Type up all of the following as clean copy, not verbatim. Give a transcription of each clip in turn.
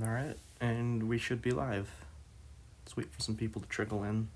Alright, and we should be live. Let's wait for some people to trickle in.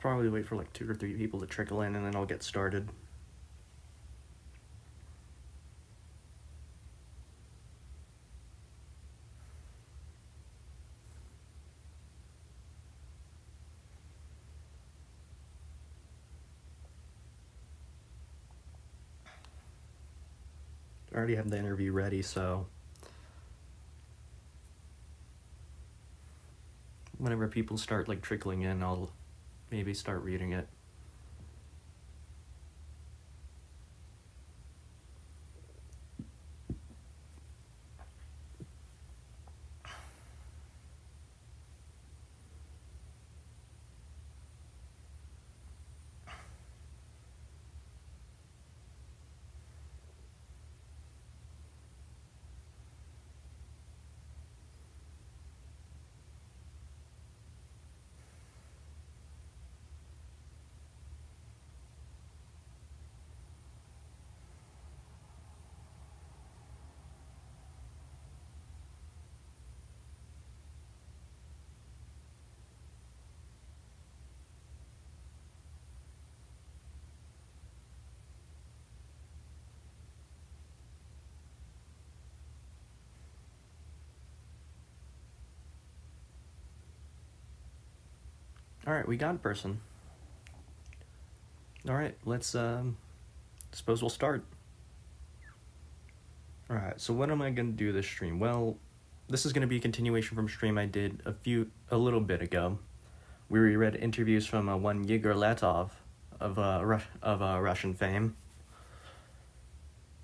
Probably wait for like 2 or 3 people to trickle in and then I'll get started. I already have the interview ready, so whenever people start like trickling in, I'll maybe start reading it. Alright, we got a person. Alright, let's, suppose we'll start. Alright, so what am I gonna do this stream? Well, this is gonna be a continuation from a stream I did a little bit ago, where we read interviews from one Yegor Letov of Russian fame.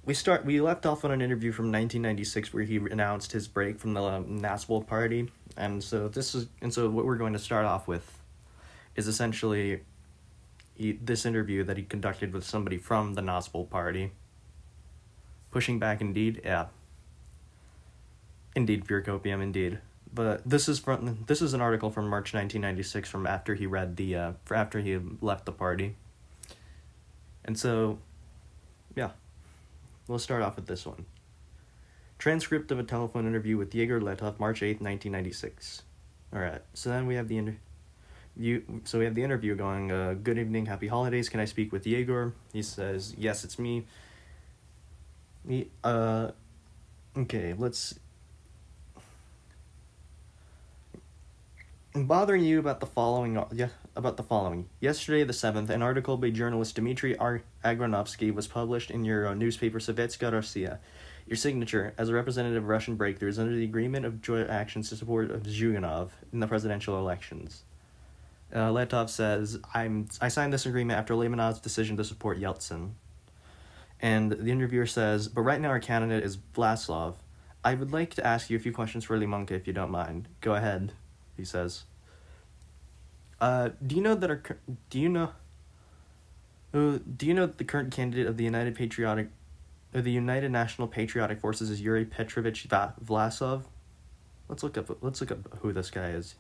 We left off on an interview from 1996 where he announced his break from the Nazpol Party, and so what we're going to start off with is essentially this interview that he conducted with somebody from the Nazpol Party. Pushing back, indeed, yeah. Indeed, pure copium, indeed. But this is an article from March 1996, from after he after he left the party. And so, yeah, we'll start off with this one. Transcript of a telephone interview with Yegor Letov, March 8th, 1996. All right, so then we have the interview going. Good evening, happy holidays. Can I speak with Yegor? He says, yes, it's me. Okay, I'm bothering you about the following. Yesterday, the 7th, an article by journalist Dmitry Agronovsky was published in your newspaper Sovetskaya Rossiya. Your signature, as a representative of Russian breakthroughs under the agreement of joint actions to support Zhuganov in the presidential elections. Letov says, I signed this agreement after Lemanov's decision to support Yeltsin. And the interviewer says, but right now our candidate is Vlaslav. I would like to ask you a few questions for Limonka, if you don't mind. Go ahead, he says. Do you know that the current candidate of the United National Patriotic Forces is Yuri Petrovich Vlasov? Let's look up who this guy is.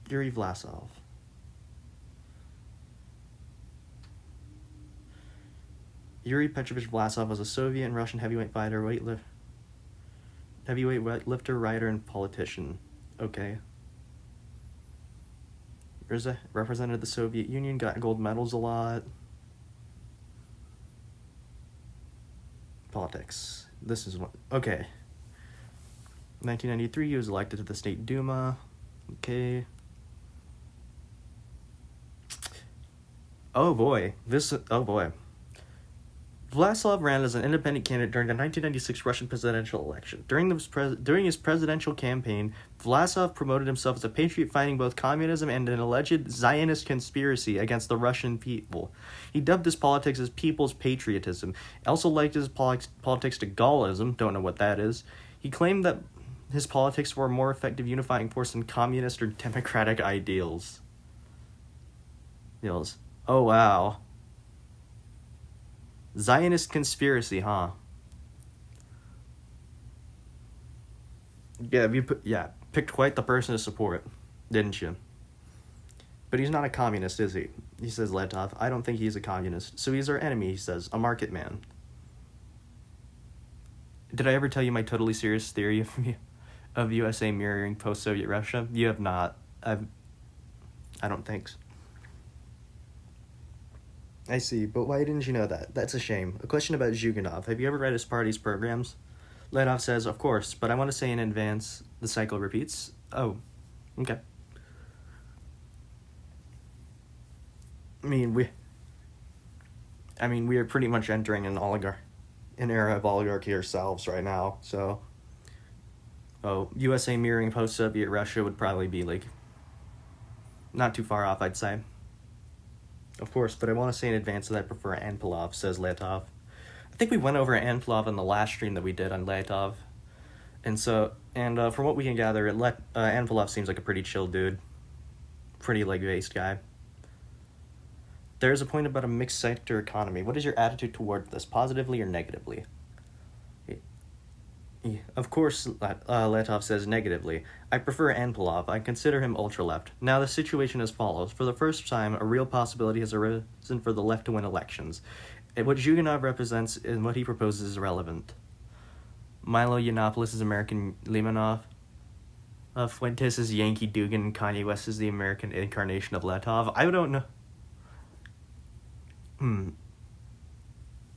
Yuri Vlasov. Yuri Petrovich Vlasov was a Soviet and Russian heavyweight fighter, lifter, writer, and politician. Okay. Represented the Soviet Union, got gold medals a lot. Politics. This is one. Okay. 1993, he was elected to the State Duma. Okay. Oh boy. Vlasov ran as an independent candidate during the 1996 Russian presidential election. During his presidential campaign, Vlasov promoted himself as a patriot fighting both communism and an alleged Zionist conspiracy against the Russian people. He dubbed his politics as people's patriotism. He also liked his politics to Gaullism, don't know what that is. He claimed that his politics were a more effective unifying force than communist or democratic ideals. Oh, wow. Zionist conspiracy, huh? Yeah, picked quite the person to support, didn't you? But he's not a communist, is he? He says, Letov. I don't think he's a communist. So he's our enemy, he says. A market man. Did I ever tell you my totally serious theory of USA mirroring post-Soviet Russia? You have not. I don't think so. I see, but why didn't you know that? That's a shame. A question about Zhuganov. Have you ever read his party's programs? Letov says, of course, but I want to say in advance, the cycle repeats. Oh, okay. We are pretty much entering an era of oligarchy ourselves right now, so... USA mirroring post-Soviet Russia would probably be, not too far off, I'd say. Of course, but I want to say in advance that I prefer Anpilov, says Letov. I think we went over Anpilov in the last stream that we did on Letov. And from what we can gather, Anpilov seems like a pretty chill dude. Pretty leg-based guy. There's a point about a mixed sector economy. What is your attitude toward this, positively or negatively? Of course, Letov says negatively. I prefer Anpilov. I consider him ultra-left. Now the situation is as follows. For the first time, a real possibility has arisen for the left to win elections. What Zhuganov represents and what he proposes is irrelevant. Milo Yiannopoulos is American Limonov. Fuentes is Yankee Dugan, and Kanye West is the American incarnation of Letov. I don't know.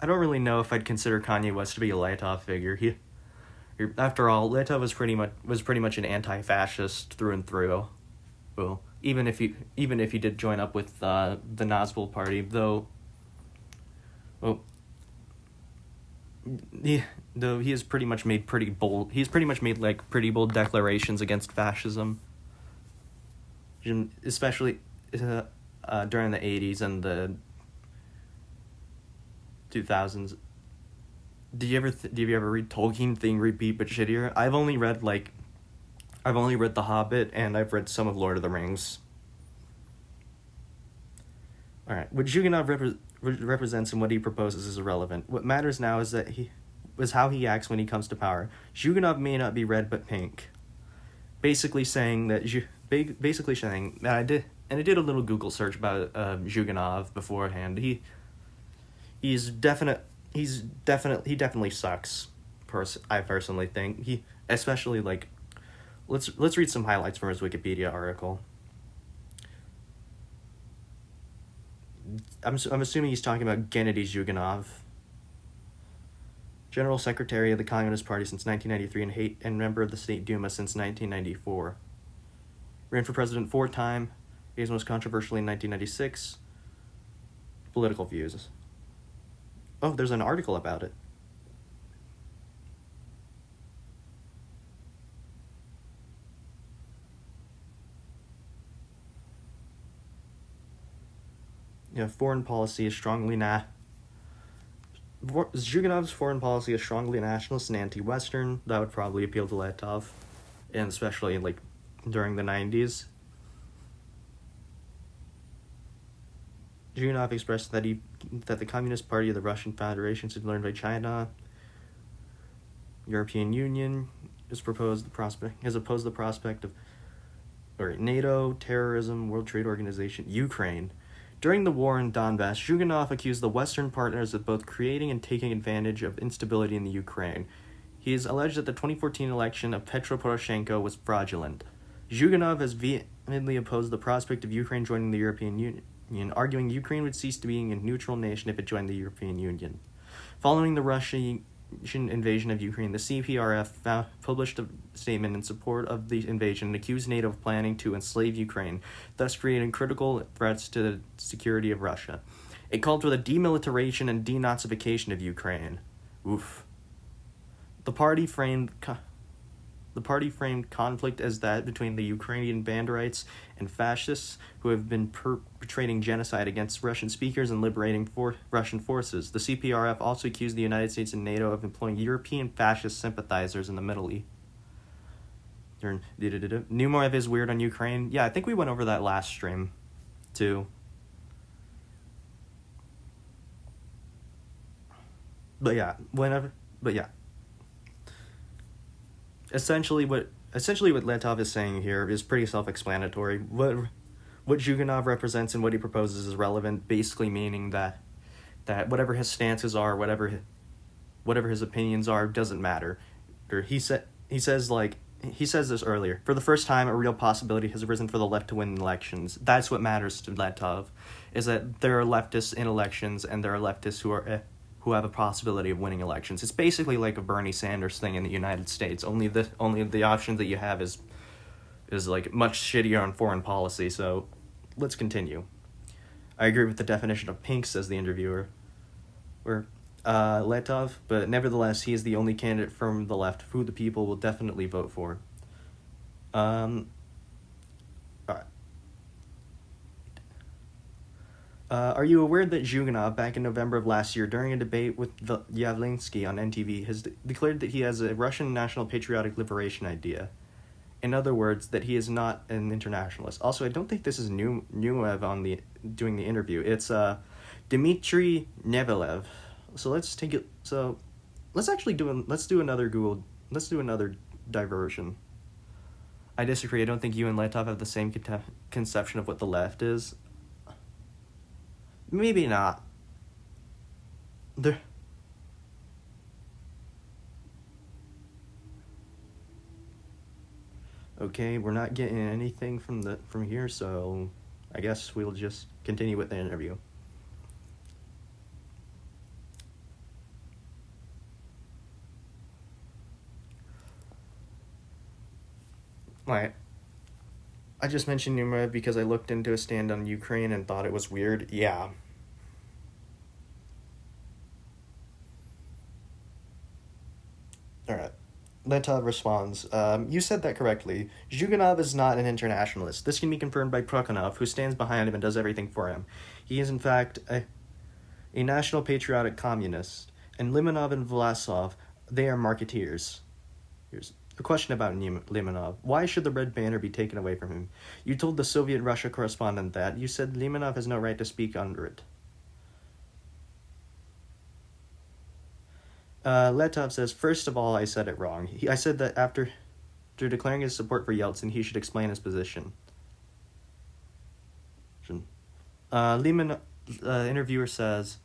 I don't really know if I'd consider Kanye West to be a Letov figure. After all, Letov was pretty much an anti-fascist through and through. Well, even if he did join up with the Nazgul Party, though he has pretty much made pretty bold declarations against fascism, especially during the 80s and the 2000s. Do you ever read Tolkien Thing Repeat but shittier? I've only read The Hobbit and I've read some of Lord of the Rings. Alright, what Zhuganov represents and what he proposes is irrelevant. What matters now is how he acts when he comes to power. Zhuganov may not be red but pink. Basically saying that I did a little Google search about Zhuganov beforehand. He definitely sucks. I personally think he, especially let's read some highlights from his Wikipedia article. I'm assuming he's talking about Gennady Zhuganov, General Secretary of the Communist Party since 1993 and member of the State Duma since 1994. Ran for president 4 times. He was most controversially in 1996. Political views. Oh, there's an article about it. Foreign policy is strongly Zhuganov's foreign policy is strongly nationalist and anti-Western. That would probably appeal to Letov, and especially during the 90s. Zhuganov expressed that the Communist Party of the Russian Federation should learn by China. European Union has opposed the prospect of NATO, terrorism, World Trade Organization, Ukraine. During the war in Donbass, Zhuganov accused the Western partners of both creating and taking advantage of instability in the Ukraine. He has alleged that the 2014 election of Petro Poroshenko was fraudulent. Zhuganov has vehemently opposed the prospect of Ukraine joining the European Union, arguing Ukraine would cease to being a neutral nation if it joined the European Union. Following the Russian invasion of Ukraine, the CPRF published a statement in support of the invasion and accused NATO of planning to enslave Ukraine, thus creating critical threats to the security of Russia. It called for the demilitarization and denazification of Ukraine. Oof. The party framed conflict as that between the Ukrainian banderites and fascists who have been perpetrating genocide against Russian speakers and liberating Russian forces. The CPRF also accused the United States and NATO of employing European fascist sympathizers in the Middle East. Numov is weird on Ukraine. Yeah, I think we went over that last stream, too. But yeah, essentially what Letov is saying here is pretty self-explanatory. What Zhuganov represents and what he proposes is relevant, basically meaning that whatever his stances are, whatever his opinions are, doesn't matter. Or he says this earlier. For the first time, a real possibility has arisen for the left to win elections. That's what matters to Letov, is that there are leftists in elections and there are leftists who have a possibility of winning elections. It's basically like a Bernie Sanders thing in the United States. Only the option that you have is like much shittier on foreign policy. So, let's continue. I agree with the definition of pink, says the interviewer. Letov, but nevertheless, he is the only candidate from the left who the people will definitely vote for. Alright. Are you aware that Zhuganov, back in November of last year, during a debate with Yavlinsky on NTV, has declared that he has a Russian national patriotic liberation idea? In other words, that he is not an internationalist. Also, I don't think this is Nuev doing the interview. It's Dmitry Nevelev. So let's take it. So let's do another diversion. I disagree. I don't think you and Letov have the same conception of what the left is. Maybe not. Okay, we're not getting anything from here, so I guess we'll just continue with the interview. Right. I just mentioned Numerev because I looked into a stand on Ukraine and thought it was weird. Yeah. Alright. Letov responds, you said that correctly. Zhuganov is not an internationalist. This can be confirmed by Prokhorov, who stands behind him and does everything for him. He is, in fact, a national patriotic communist. And Limonov and Vlasov, they are marketeers. Here's a question about Limonov. Why should the red banner be taken away from him? You told the Soviet Russia correspondent that. You said Limonov has no right to speak under it. Letov says, first of all, I said it wrong. I said that after declaring his support for Yeltsin, he should explain his position. Interviewer says,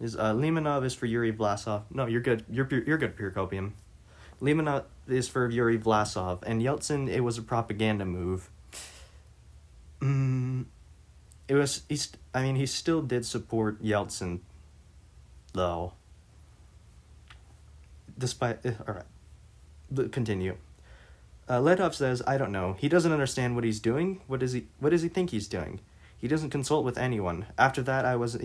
Limonov is for Yuri Vlasov. No, you're good. You're good, Pure Copium. Limonov is for Yuri Vlasov, and Yeltsin, it was a propaganda move. He still did support Yeltsin, though. Alright. Continue. Letov says, I don't know. He doesn't understand what he's doing. What does he think he's doing? He doesn't consult with anyone. After that, I was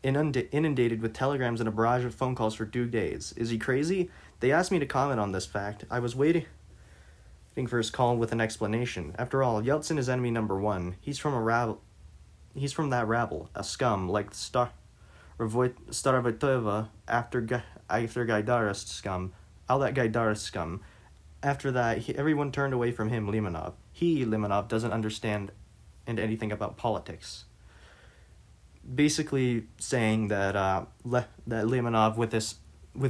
inundated with telegrams and a barrage of phone calls for 2 days. Is he crazy? They asked me to comment on this fact. I was waiting for his call with an explanation. After all, Yeltsin is enemy number one. He's from that rabble, a scum like Starovitova after Gaidarist scum. All that Gaidarist scum. After that, everyone turned away from him, Limonov. Limonov, doesn't understand anything about politics. Basically saying that that Limonov, with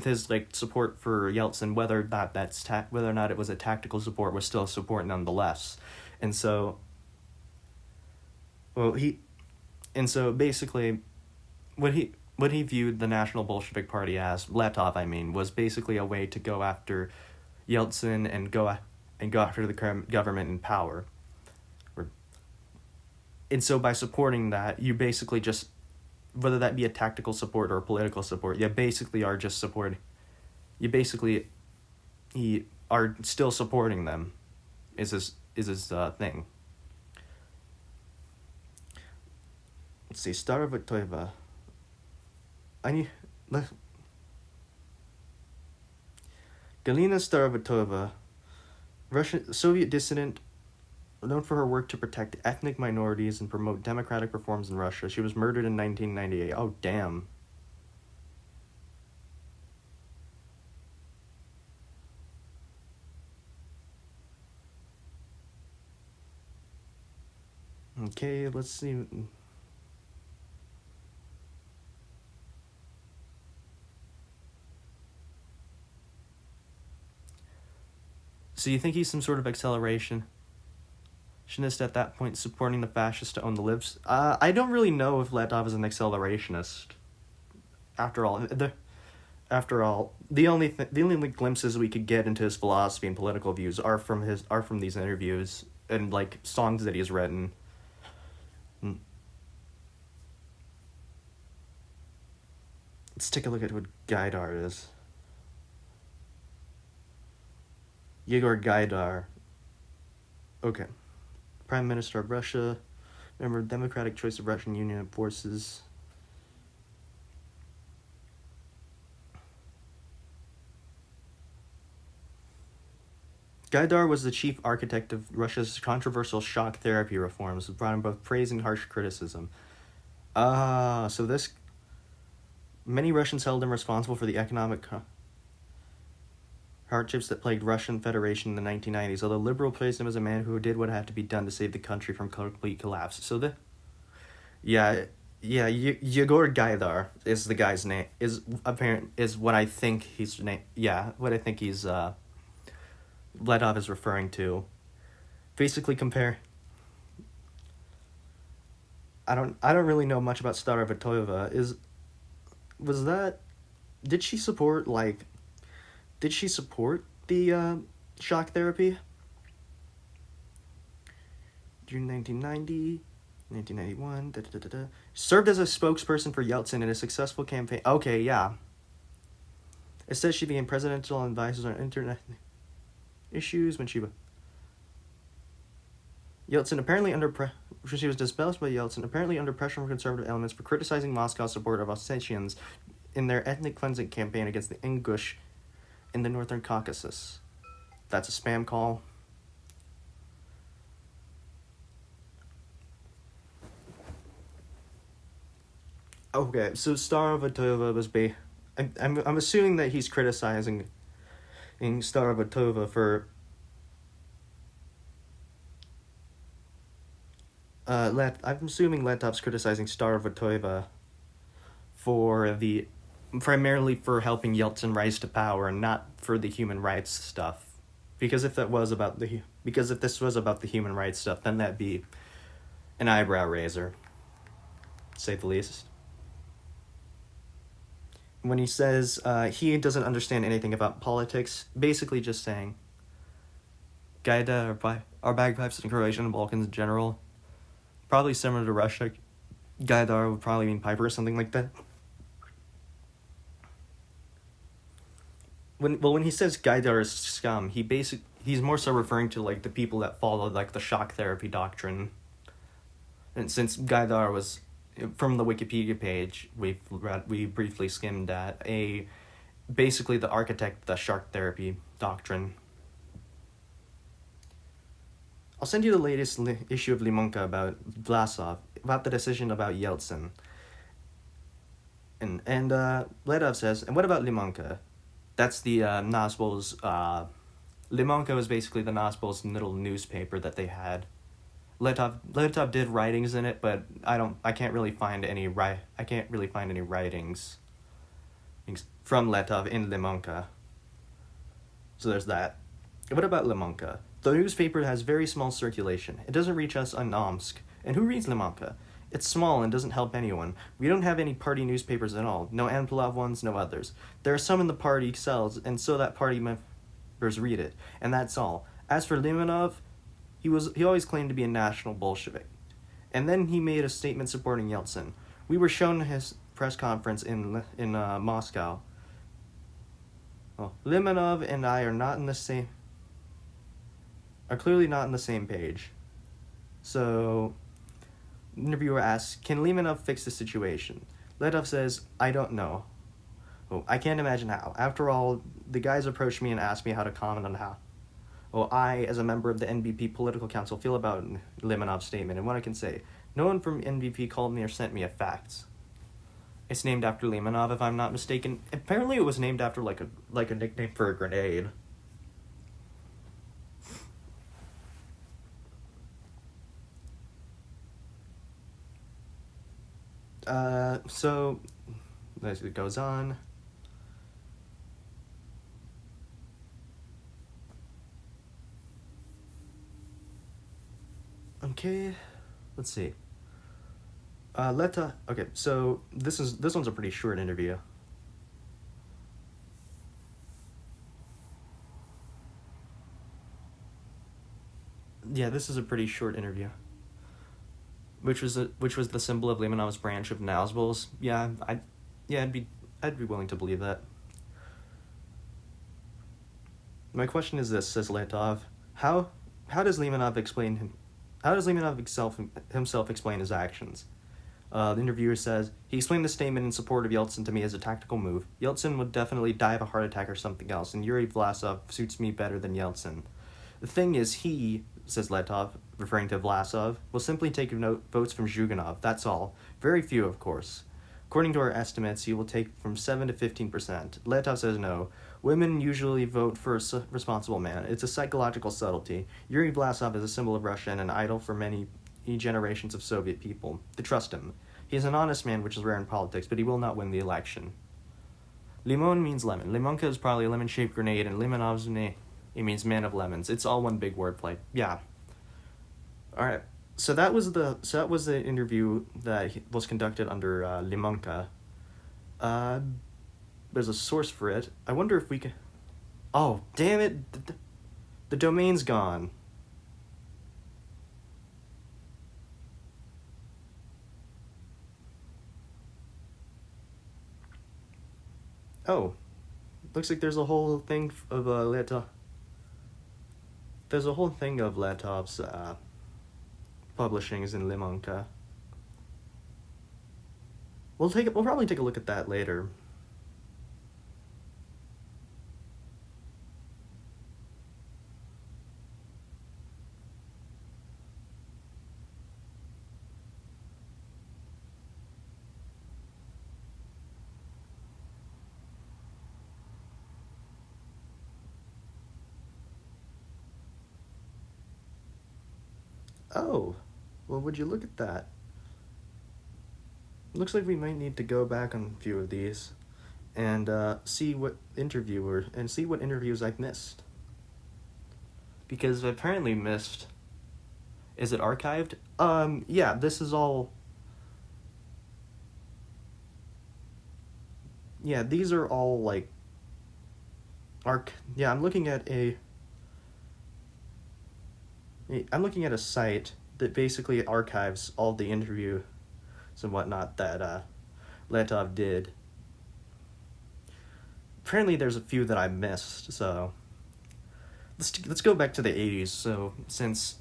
his like support for Yeltsin, whether or not it was a tactical support, was still support nonetheless. And so basically what he viewed the National Bolshevik Party as, Letov, was basically a way to go after Yeltsin and go after the government in power. And so by supporting that, you basically just, whether that be a tactical support or a political support, you basically are just supporting. You basically are still supporting them. Is his thing. Let's see, Starovitova. Galina Starovitova, Soviet dissident, known for her work to protect ethnic minorities and promote democratic reforms in Russia. She was murdered in 1998. Oh, damn. Okay, let's see. So you think he's some sort of accelerationist at that point, supporting the fascists to own the libs? I don't really know if Letov is an accelerationist. After all, the only glimpses we could get into his philosophy and political views are from these interviews and like songs that he's written. Let's take a look at what Gaidar is. Yegor Gaidar. Okay. Prime Minister of Russia. Member of Democratic Choice of Russian Union of Forces. Gaidar was the chief architect of Russia's controversial shock therapy reforms, brought in both praise and harsh criticism. Many Russians held him responsible for the economic hardships that plagued Russian Federation in the 1990s, although liberal praised him as a man who did what had to be done to save the country from complete collapse. Yegor Gaidar is the guy's name, is what I think he's name. Yeah, what I think he's Letov is referring to. Basically I don't really know much about Starovatova. Did she support the shock therapy? June 1990, 1991, served as a spokesperson for Yeltsin in a successful campaign. Okay, yeah. It says she became presidential advisor on internet issues when she she was dispelled by Yeltsin, apparently under pressure from conservative elements for criticizing Moscow's support of Ossetians in their ethnic cleansing campaign against the Ingush in the Northern Caucasus. That's a spam call. Okay, so Starovatova was I'm assuming that he's criticizing Starovatova for I'm assuming Letov's criticizing Starovatova primarily for helping Yeltsin rise to power and not for the human rights stuff. Because if this was about the human rights stuff, then that'd be an eyebrow raiser, to say the least. When he says he doesn't understand anything about politics, basically just saying Gaida or bagpipes in Croatia and Balkans in general, probably similar to Russia. Gaidar would probably mean piper or something like that. When he says Gaidar is scum, he's more so referring to like the people that follow like the shock therapy doctrine. And since Gaidar was, from the Wikipedia page we briefly skimmed at, basically the architect of the shock therapy doctrine. I'll send you the latest issue of Limonka about Vlasov, about the decision about Yeltsin. And Letov says, and what about Limonka? That's the Nazbol's, Limonka was basically the Nazbol's little newspaper that they had. Letov did writings in it, but I can't really find any writings from Letov in Limonka. So there's that. What about Limonka? The newspaper has very small circulation. It doesn't reach us in Omsk. And who reads Limonka? It's small and doesn't help anyone. We don't have any party newspapers at all. No Anpilov ones, no others. There are some in the party cells, and so that party members read it. And that's all. As for Limonov, he always claimed to be a national Bolshevik. And then he made a statement supporting Yeltsin. We were shown his press conference in Moscow. Well, Limonov and I are clearly not on the same page. So, the interviewer asks, can Limonov fix the situation? Letov says, I don't know. Oh, I can't imagine how. After all, the guys approached me and asked me how to comment on how I, as a member of the NBP Political Council, feel about Limonov's statement. And what I can say, no one from NBP called me or sent me a fax. It's named after Limonov, if I'm not mistaken. Apparently it was named after like a nickname for a grenade. So, as it goes on. Okay, let's see. Okay, so this one's a pretty short interview. Yeah, this is a pretty short interview. Which was the symbol of Limanov's branch of Nazgul's. I'd be willing to believe that. My question is this, says Letov. How does Limanov himself explain his actions? The interviewer says, he explained the statement in support of Yeltsin to me as a tactical move. Yeltsin would definitely die of a heart attack or something else, and Yuri Vlasov suits me better than Yeltsin. The thing is, he, says Letov, referring to Vlasov, will simply take votes from Zhuganov, that's all. Very few, of course. According to our estimates, he will take from 7 to 15%. Letov says no. Women usually vote for a responsible man. It's a psychological subtlety. Yuri Vlasov is a symbol of Russia and an idol for many generations of Soviet people. They trust him. He is an honest man, which is rare in politics, but he will not win the election. Limon means lemon. Limonka is probably a lemon-shaped grenade, and Limonovzhny, it means man of lemons. It's all one big wordplay. Yeah. All right. So that was the interview that was conducted under Limonka. There's a source for it. I wonder if we can. Oh, damn it! The domain's gone. Oh, looks like there's a whole thing of Letov. There's a whole thing of Letov's publishings in Limonka. We'll probably take a look at that later. Oh, well, would you look at that? Looks like we might need to go back on a few of these and see what interviews I've missed. Because I apparently missed. Is it archived? Yeah, this is all. Yeah, these are all like. Yeah, I'm looking at a site that basically archives all the interviews and whatnot that Letov did. Apparently there's a few that I missed, so let's go back to the 80s. So since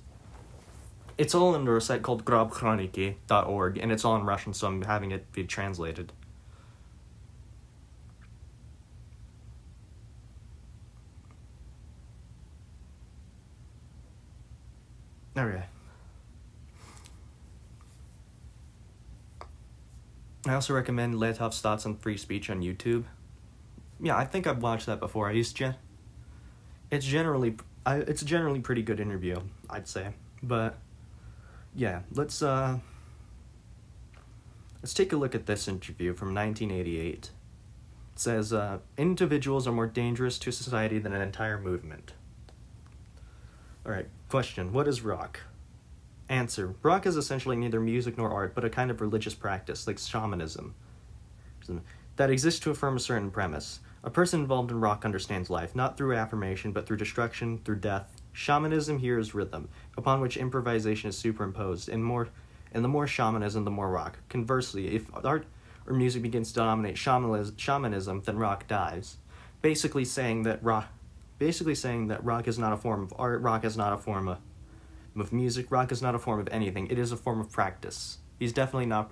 it's all under a site called grobchroniki.org, and it's all in Russian, so I'm having it be translated. Okay. I also recommend Letov's thoughts on free speech on YouTube. Yeah, I think I've watched that before. It's generally pretty good interview, I'd say. But yeah, let's take a look at this interview from 1988. It says, individuals are more dangerous to society than an entire movement. Alright, question. What is rock? Answer. Rock is essentially neither music nor art, but a kind of religious practice, like shamanism, that exists to affirm a certain premise. A person involved in rock understands life, not through affirmation, but through destruction, through death. Shamanism here is rhythm, upon which improvisation is superimposed, and the more shamanism, the more rock. Conversely, if art or music begins to dominate shamanism, then rock dies. Basically saying that rock is not a form of art, rock is not a form of music, rock is not a form of anything. It is a form of practice. He's definitely not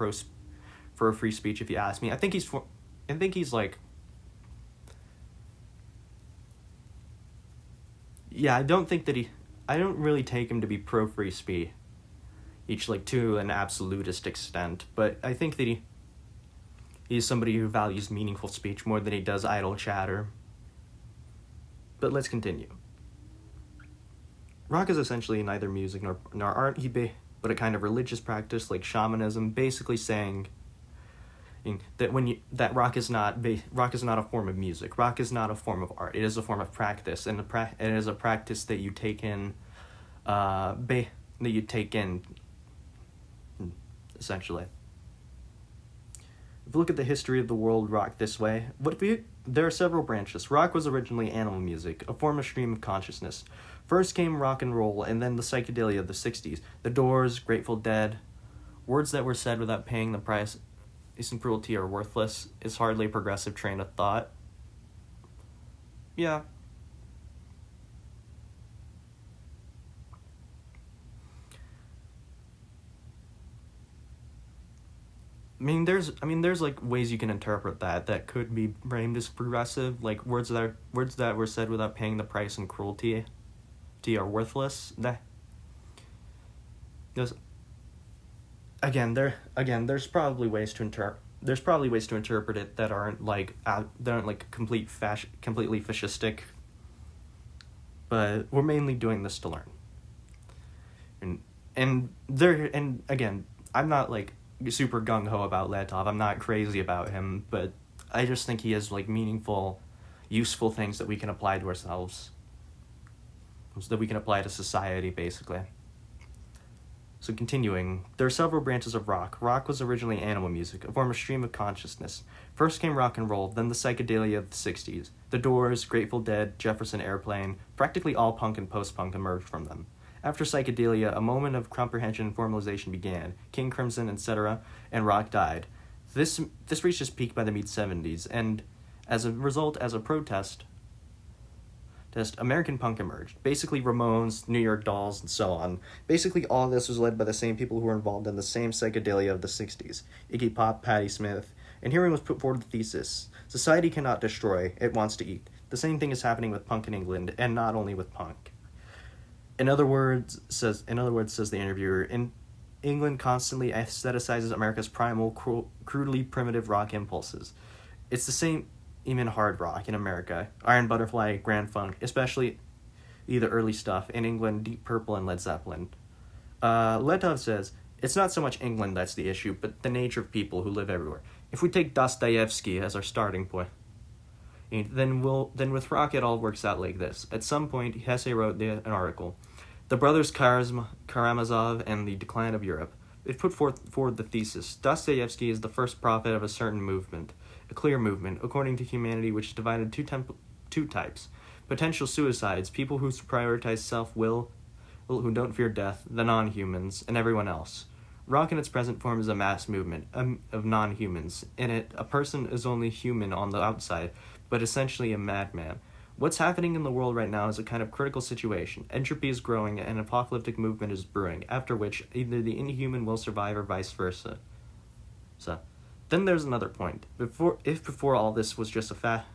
for free speech, if you ask me. I think he's like. Yeah, I don't really take him to be pro free speech, like to an absolutist extent. But I think that he's somebody who values meaningful speech more than he does idle chatter. But let's continue. Rock is essentially neither music nor art, but a kind of religious practice like shamanism, basically saying that rock is not a form of music. Rock is not a form of art. It is a form of practice, and it is a practice that you take in, essentially. If you look at the history of the world rock this way, there are several branches. Rock was originally animal music, a form of stream of consciousness. First came rock and roll, and then the psychedelia of the 60s. The Doors, Grateful Dead. Words that were said without paying the price and cruelty are worthless is hardly a progressive train of thought. Yeah. There's like ways you can interpret that could be framed as progressive, like words that were said without paying the price and cruelty are worthless. There's probably ways to interpret it that aren't completely fascistic, but we're mainly doing this to learn. And again, I'm not like super gung-ho about Letov. I'm not crazy about him, but I just think he has like meaningful, useful things that we can apply to ourselves, so that we can apply to society, basically. So continuing, there are several branches of rock. Rock was originally animal music, a form of stream of consciousness. First came rock and roll, then the psychedelia of the 60s. The Doors, Grateful Dead, Jefferson Airplane, practically all punk and post-punk emerged from them. After psychedelia, a moment of comprehension and formalization began. King Crimson, etc., and rock died. This reached its peak by the mid-70s, and as a result, as a protest, American punk emerged. Basically Ramones, New York Dolls, and so on. Basically all of this was led by the same people who were involved in the same psychedelia of the 60s. Iggy Pop, Patti Smith, and herein was put forward the thesis: society cannot destroy, it wants to eat. The same thing is happening with punk in England, and not only with punk. In other words, says the interviewer, in England constantly aestheticizes America's primal, crudely primitive rock impulses. It's the same even hard rock in America. Iron Butterfly, Grand Funk, especially the early stuff. In England, Deep Purple and Led Zeppelin. Letov says, it's not so much England that's the issue, but the nature of people who live everywhere. If we take Dostoevsky as our starting point, then with rock it all works out like this. At some point, Hesse wrote an article, The Brothers Karamazov and the Decline of Europe. It put forward the thesis: Dostoevsky is the first prophet of a certain movement, a clear movement, according to humanity, which is divided two types. Potential suicides, people who prioritize self-will, who don't fear death, the non-humans, and everyone else. Rock in its present form is a mass movement of non-humans. In it, a person is only human on the outside, but essentially a madman. What's happening in the world right now is a kind of critical situation. Entropy is growing and an apocalyptic movement is brewing, after which either the inhuman will survive or vice versa. Then there's another point. Before all this was just a fashion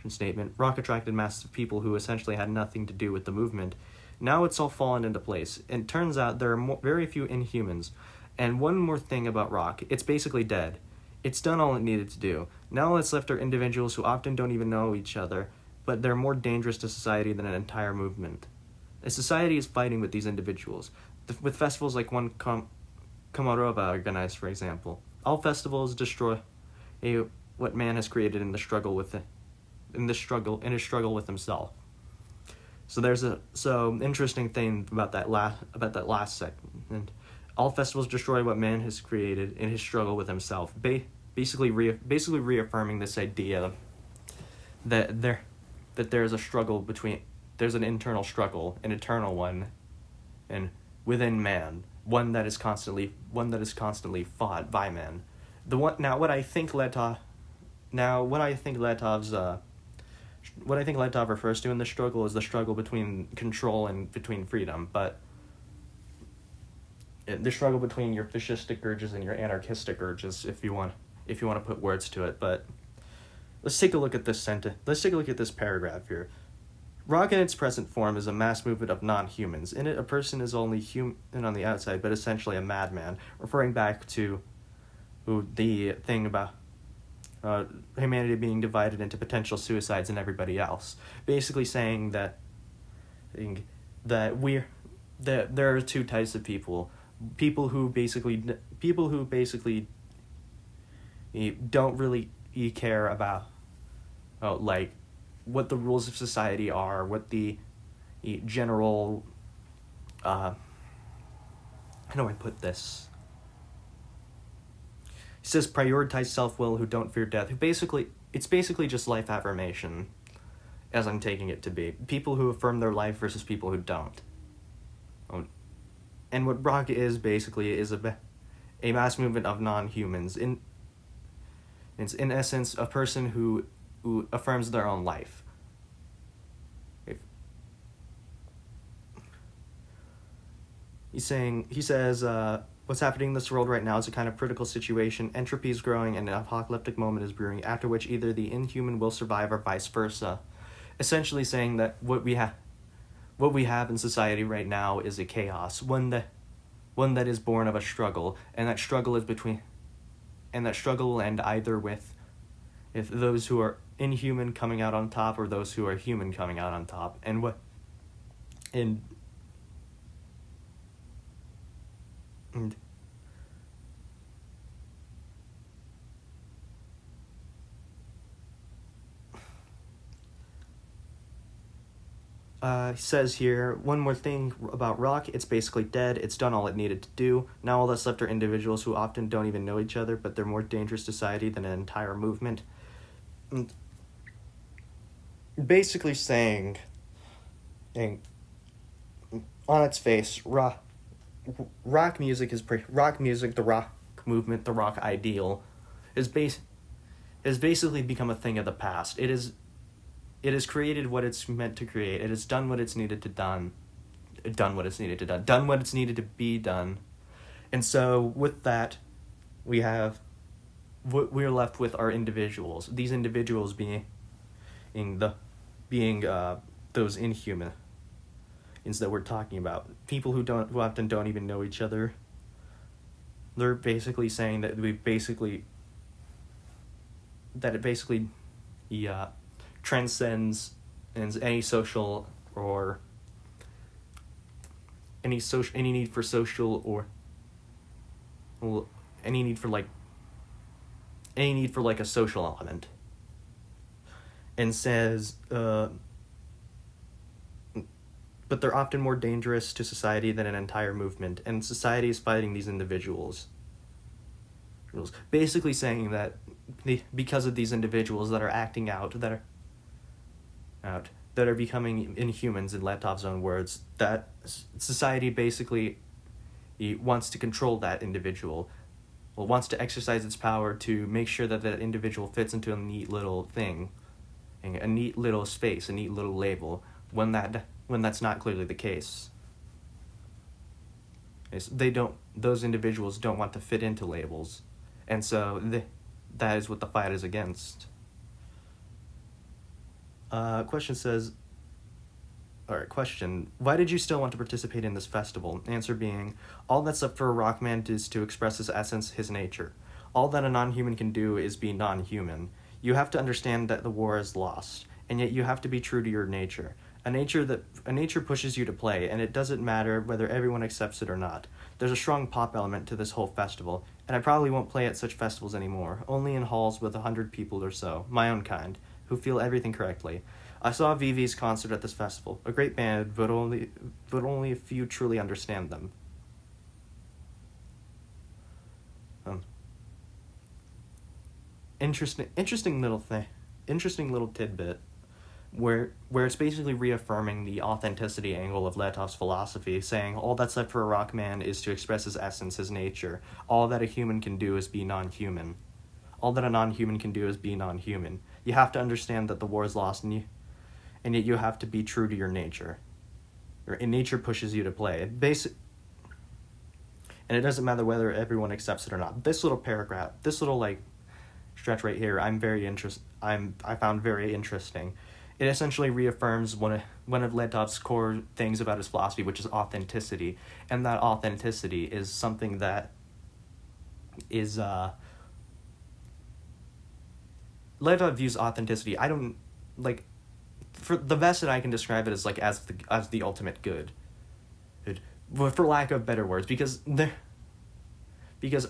statement, rock attracted masses of people who essentially had nothing to do with the movement. Now it's all fallen into place. And it turns out there are very few inhumans. And one more thing about rock, it's basically dead. It's done all it needed to do. Now all that's left are individuals who often don't even know each other, but they're more dangerous to society than an entire movement. A society is fighting with these individuals, with festivals like one Komarova organized, for example. All festivals destroy what man has created in his struggle with himself. So there's interesting thing about that last segment. All festivals destroy what man has created in his struggle with himself. Basically reaffirming this idea that there's a struggle there's an internal struggle, an eternal one, and within man, one that is constantly fought by man. What I think Letov refers to in the struggle is the struggle between control and between freedom, but the struggle between your fascistic urges and your anarchistic urges, if you want to put words to it. But let's take a look at this sentence. Let's take a look at this paragraph here. Rock in its present form is a mass movement of non-humans. In it, a person is only human on the outside, but essentially a madman, referring back to the thing about humanity being divided into potential suicides and everybody else. Basically saying that there are two types of people. People who basically you don't really care about like what the rules of society are, what the general how do I put this? He says prioritize self-will who don't fear death. It's basically just life affirmation, as I'm taking it to be. People who affirm their life versus people who don't. And what rock is basically is a mass movement of non-humans. It's in essence a person who affirms their own life. He says, what's happening in this world right now is a kind of critical situation. Entropy is growing and an apocalyptic moment is brewing, after which either the inhuman will survive or vice versa. Essentially saying that what we have in society right now is a chaos, one that is born of a struggle, and that struggle will end either with if those who are inhuman coming out on top or those who are human coming out on top. He says here, one more thing about rock, it's basically dead, it's done all it needed to do. Now all that's left are individuals who often don't even know each other, but they're more dangerous to society than an entire movement. And basically saying, on its face, rock music, the rock movement, the rock ideal, has basically become a thing of the past. It has created what it's meant to create. It has done what it's needed to done what it's needed to be done. And so with that, we're left with our individuals. These individuals being those inhuman that we're talking about. People who often don't even know each other. They're basically saying that it basically transcends any social or any need for social or any need for a social element, and says but they're often more dangerous to society than an entire movement, and society is fighting these individuals. Basically saying that because of these individuals that are acting out, that are becoming inhumans, in Letov's own words, that society basically wants to control that individual, wants to exercise its power to make sure that that individual fits into a neat little thing, a neat little space, a neat little label, when that's not clearly the case. Those individuals don't want to fit into labels, and so that is what the fight is against. Question, why did you still want to participate in this festival? Answer being, all that's up for a rock man is to express his essence, his nature. All that a non-human can do is be non-human. You have to understand that the war is lost, and yet you have to be true to your nature. A nature pushes you to play, and it doesn't matter whether everyone accepts it or not. There's a strong pop element to this whole festival, and I probably won't play at such festivals anymore, only in halls with 100 people or so, my own kind, who feel everything correctly. I saw VV's concert at this festival, a great band, but only a few truly understand them. Interesting little tidbit, where it's basically reaffirming the authenticity angle of Letov's philosophy, saying all that's left for a rock man is to express his essence, his nature. All that a human can do is be non-human. All that a non-human can do is be non-human. You have to understand that the war is lost, and yet you have to be true to your nature. And nature pushes you to play. And it doesn't matter whether everyone accepts it or not. This little paragraph, this little stretch right here, I found very interesting. It essentially reaffirms one of Letov's core things about his philosophy, which is authenticity, and that authenticity is something that is Letov views authenticity. I don't for the best that I can describe it as the ultimate good, for lack of better words, because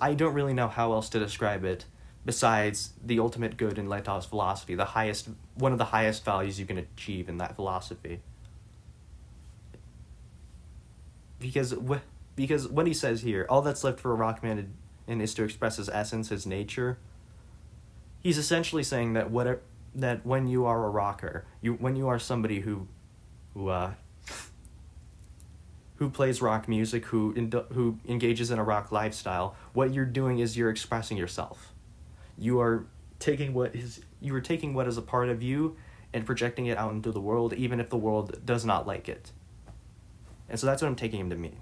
I don't really know how else to describe it besides the ultimate good in Letov's philosophy, one of the highest values you can achieve in that philosophy. Because what he says here, all that's left for a rockman is to express his essence, his nature. He's essentially saying that that when you are a rocker, when you are somebody who plays rock music, who engages in a rock lifestyle, what you're doing is you're expressing yourself. You are taking what is a part of you and projecting it out into the world, even if the world does not like it. And so that's what I'm taking him to mean.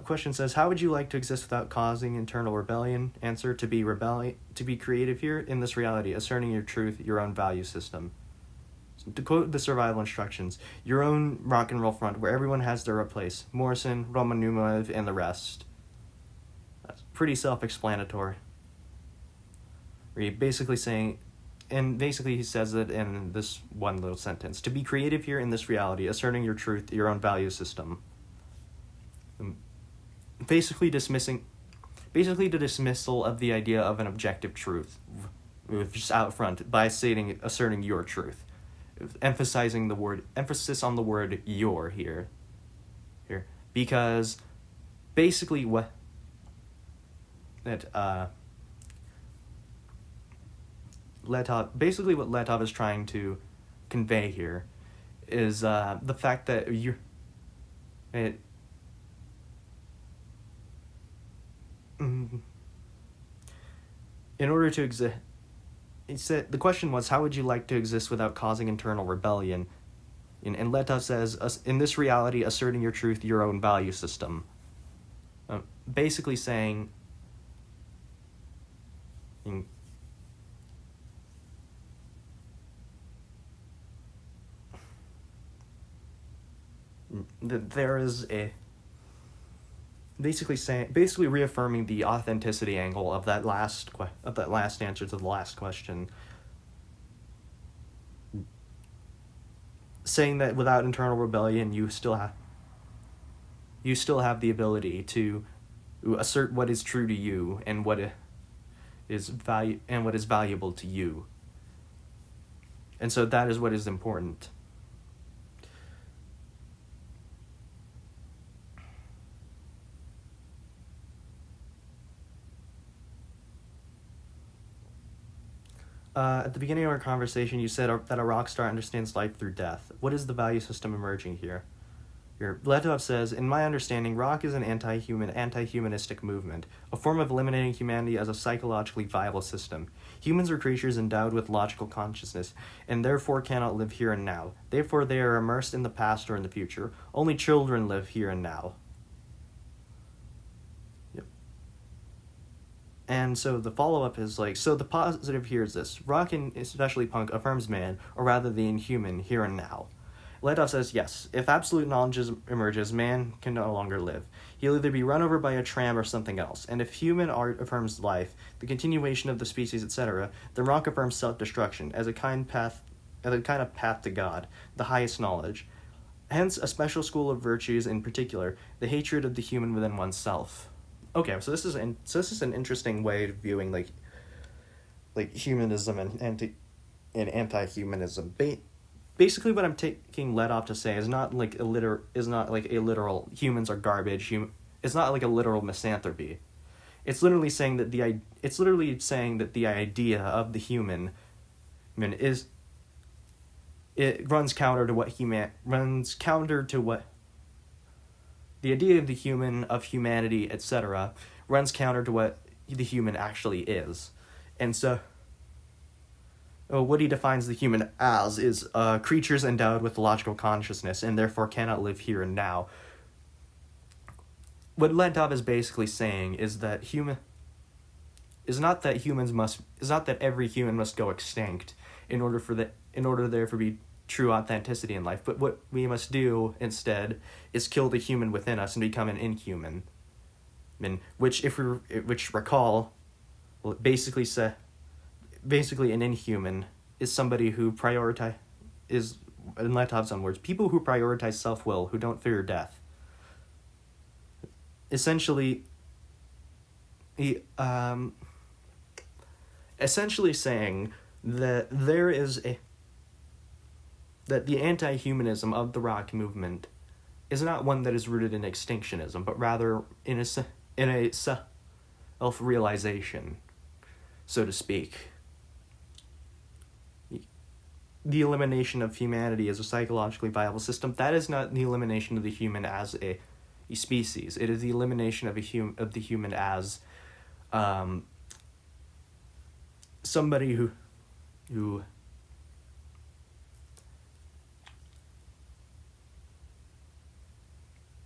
Question says, how would you like to exist without causing internal rebellion? Answer, to be creative here in this reality, asserting your truth, your own value system. So to quote the survival instructions, your own rock and roll front where everyone has their place. Morrison, Romanumov, and the rest. That's pretty self-explanatory. Basically he says it in this one little sentence. To be creative here in this reality, asserting your truth, your own value system. Basically the dismissal of the idea of an objective truth, just out front, by asserting your truth, emphasis on the word your here, because basically what Letov is trying to convey here is the fact that in order to exist, he said the question was, how would you like to exist without causing internal rebellion? And Letov says, in this reality, asserting your truth, your own value system. Basically saying, that there is a basically reaffirming the authenticity angle of that last answer to the last question, saying that without internal rebellion you still have the ability to assert what is true to you and what is valuable to you, and so that is what is important. At the beginning of our conversation, you said that a rock star understands life through death. What is the value system emerging here? Letov says, in my understanding, rock is an anti-humanistic movement, a form of eliminating humanity as a psychologically viable system. Humans are creatures endowed with logical consciousness, and therefore cannot live here and now. Therefore, they are immersed in the past or in the future. Only children live here and now. And so the follow-up is so the positive here is this. Rock, and especially punk, affirms man, or rather the inhuman, here and now. Letov says, yes, if absolute knowledge emerges, man can no longer live. He'll either be run over by a tram or something else. And if human art affirms life, the continuation of the species, etc., then rock affirms self-destruction as a kind of path to God, the highest knowledge. Hence, a special school of virtues, in particular, the hatred of the human within oneself. Okay, so this is an interesting way of viewing like humanism and anti-humanism. Basically, what I'm taking Letov to say is not like a literal humans are garbage. It's not like a literal misanthropy. It's literally saying that the idea of the human, runs counter to what the idea of the human, of humanity, etc., runs counter to what the human actually is. And so, what he defines the human as is creatures endowed with logical consciousness and therefore cannot live here and now. What Letov is basically saying is that every human must go extinct in order there to be true authenticity in life, but what we must do instead is kill the human within us and become an inhuman. Which recall, basically an inhuman is somebody who is, in Letov's own words, people who prioritize self-will, who don't fear death. Essentially, saying that that the anti-humanism of the rock movement is not one that is rooted in extinctionism, but rather in a self-realization, so to speak. The elimination of humanity as a psychologically viable system, that is not the elimination of the human as a species. It is the elimination of the human as somebody who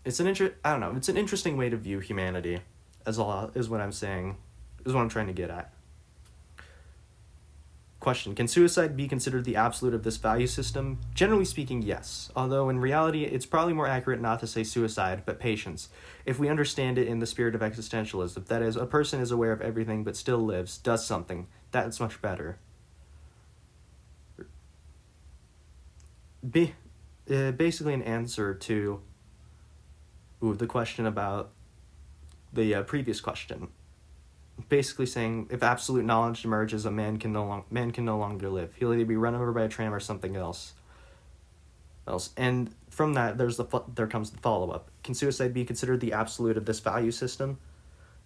it's an interesting way to view humanity, is what I'm saying, is what I'm trying to get at. Question: can suicide be considered the absolute of this value system? Generally speaking, yes. Although in reality, it's probably more accurate not to say suicide, but patience. If we understand it in the spirit of existentialism, that is, a person is aware of everything but still lives, does something, that's much better. Basically an answer to the question about the previous question. Basically saying, if absolute knowledge emerges, man can no longer live. He'll either be run over by a tram or something else. And from that, there comes the follow-up. Can suicide be considered the absolute of this value system?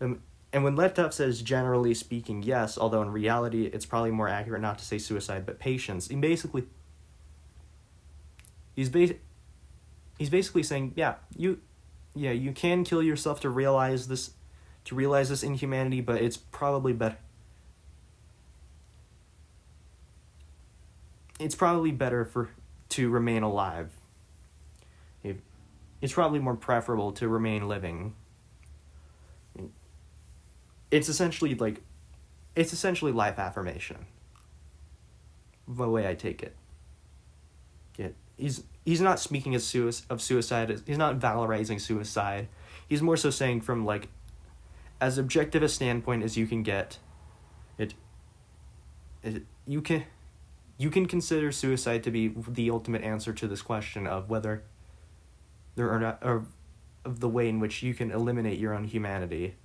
And when Letov says, generally speaking, yes, although in reality, it's probably more accurate not to say suicide, but patience, he's basically saying, you can kill yourself to realize this inhumanity, but it's probably better. It's probably better to remain alive. It's probably more preferable to remain living. It's essentially life affirmation. The way I take it. He's not speaking of suicide. He's not valorizing suicide. He's more so saying from as objective a standpoint as you can get, you can consider suicide to be the ultimate answer to this question of whether there are not, or of the way in which you can eliminate your own humanity.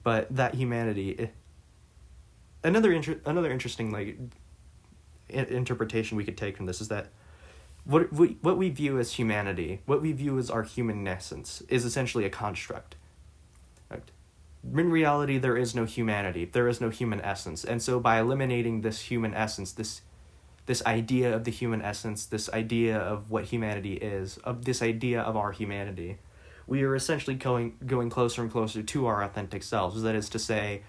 But that humanity, another interesting interpretation we could take from this is that what we view as humanity, what we view as our human essence, is essentially a construct. Right? In reality, there is no humanity, there is no human essence, and so by eliminating this human essence, this idea of the human essence, this idea of what humanity is, of this idea of our humanity, we are essentially going closer and closer to our authentic selves. That is to say,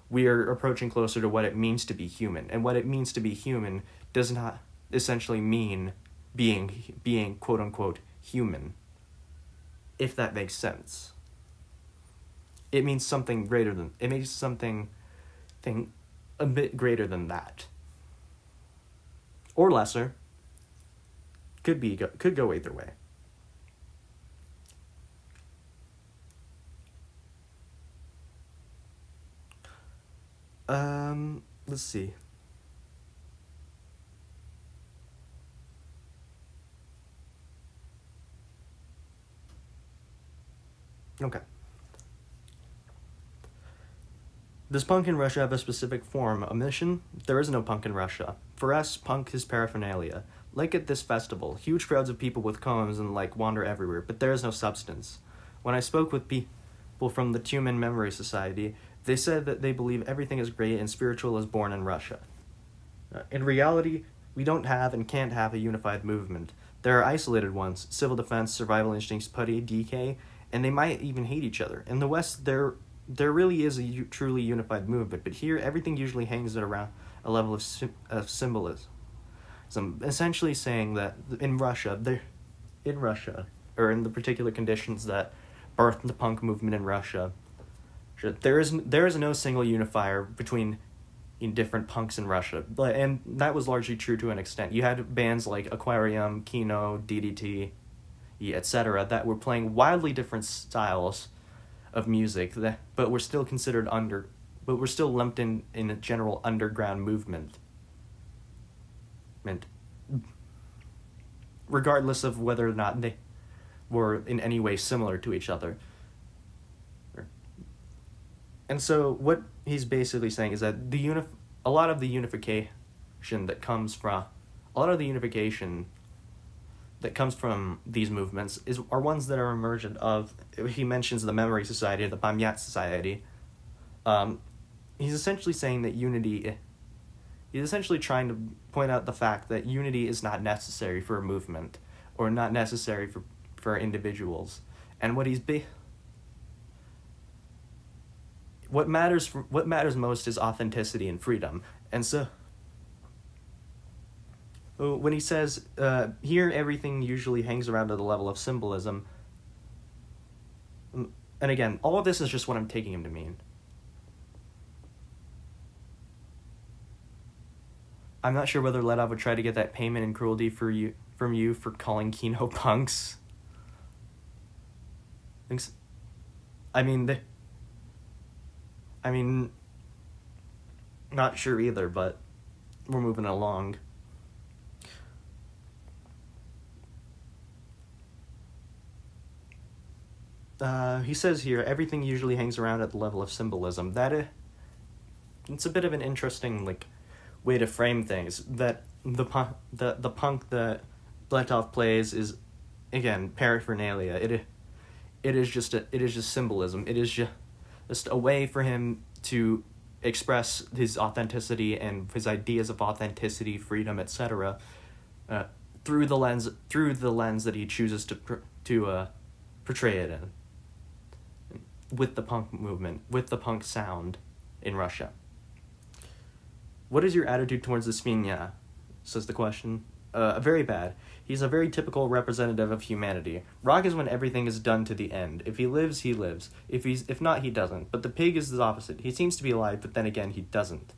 we are approaching closer to what it means to be human, and what it means to be human does not essentially mean being quote unquote human, if that makes sense. It means something a bit greater than that, or lesser. Could go either way. Let's see. Okay. Does punk in Russia have a specific form, a mission? There is no punk in Russia. For us, punk is paraphernalia. Like at this festival, huge crowds of people with combs and wander everywhere, but there is no substance. When I spoke with people from the Tumen Memory Society, they said that they believe everything is great and spiritual is born in Russia. In reality, we don't have and can't have a unified movement. There are isolated ones, civil defense, survival instincts, putty, DK, and they might even hate each other. In the West, there really is a truly unified movement, but here everything usually hangs at around a level of symbolism. Essentially saying that in Russia, or in the particular conditions that birthed the punk movement in Russia, there is no single unifier between different punks in Russia, and that was largely true to an extent. You had bands like Aquarium, Kino, DDT, etc., that were playing wildly different styles of music, but were still considered but were still lumped in a general underground movement. regardless of whether or not they were in any way similar to each other. And so what he's basically saying is that a lot of the unification that comes from these movements are ones that are emergent of, he mentions the Memory Society, the Bamyat Society. He's essentially saying that he's essentially trying to point out the fact that unity is not necessary for a movement, or not necessary for individuals. And what matters most is authenticity and freedom. And so when he says, here everything usually hangs around at the level of symbolism, and again, all of this is just what I'm taking him to mean. I'm not sure whether Letov would try to get that payment in cruelty from you for calling Kino punks. Not sure either, but we're moving along. He says here, everything usually hangs around at the level of symbolism. It's a bit of an interesting, way to frame things. That the punk that Letov plays is, again, paraphernalia. It is just symbolism. It is just a way for him to express his authenticity and his ideas of authenticity, freedom, etc. Through the lens that he chooses to portray it in, with the punk movement, with the punk sound in Russia. What is your attitude towards the Svinya? Says the question. Very bad. He's a very typical representative of humanity. Rock is when everything is done to the end. If he lives, he lives. If not, he doesn't. But the pig is the opposite. He seems to be alive, but then again, he doesn't.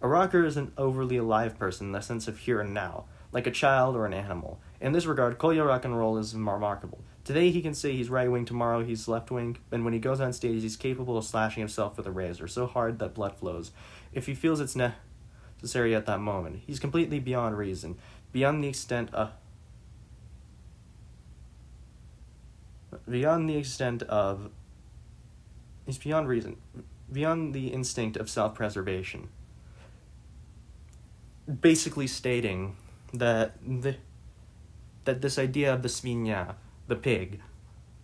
A rocker is an overly alive person in the sense of here and now, like a child or an animal. In this regard, Kolya rock and roll is remarkable. Today he can say he's right-wing, tomorrow he's left-wing, and when he goes on stage, he's capable of slashing himself with a razor, so hard that blood flows. If he feels it's necessary at that moment, he's completely beyond reason, beyond the instinct of self-preservation. Basically stating that this idea of the svinya, the pig,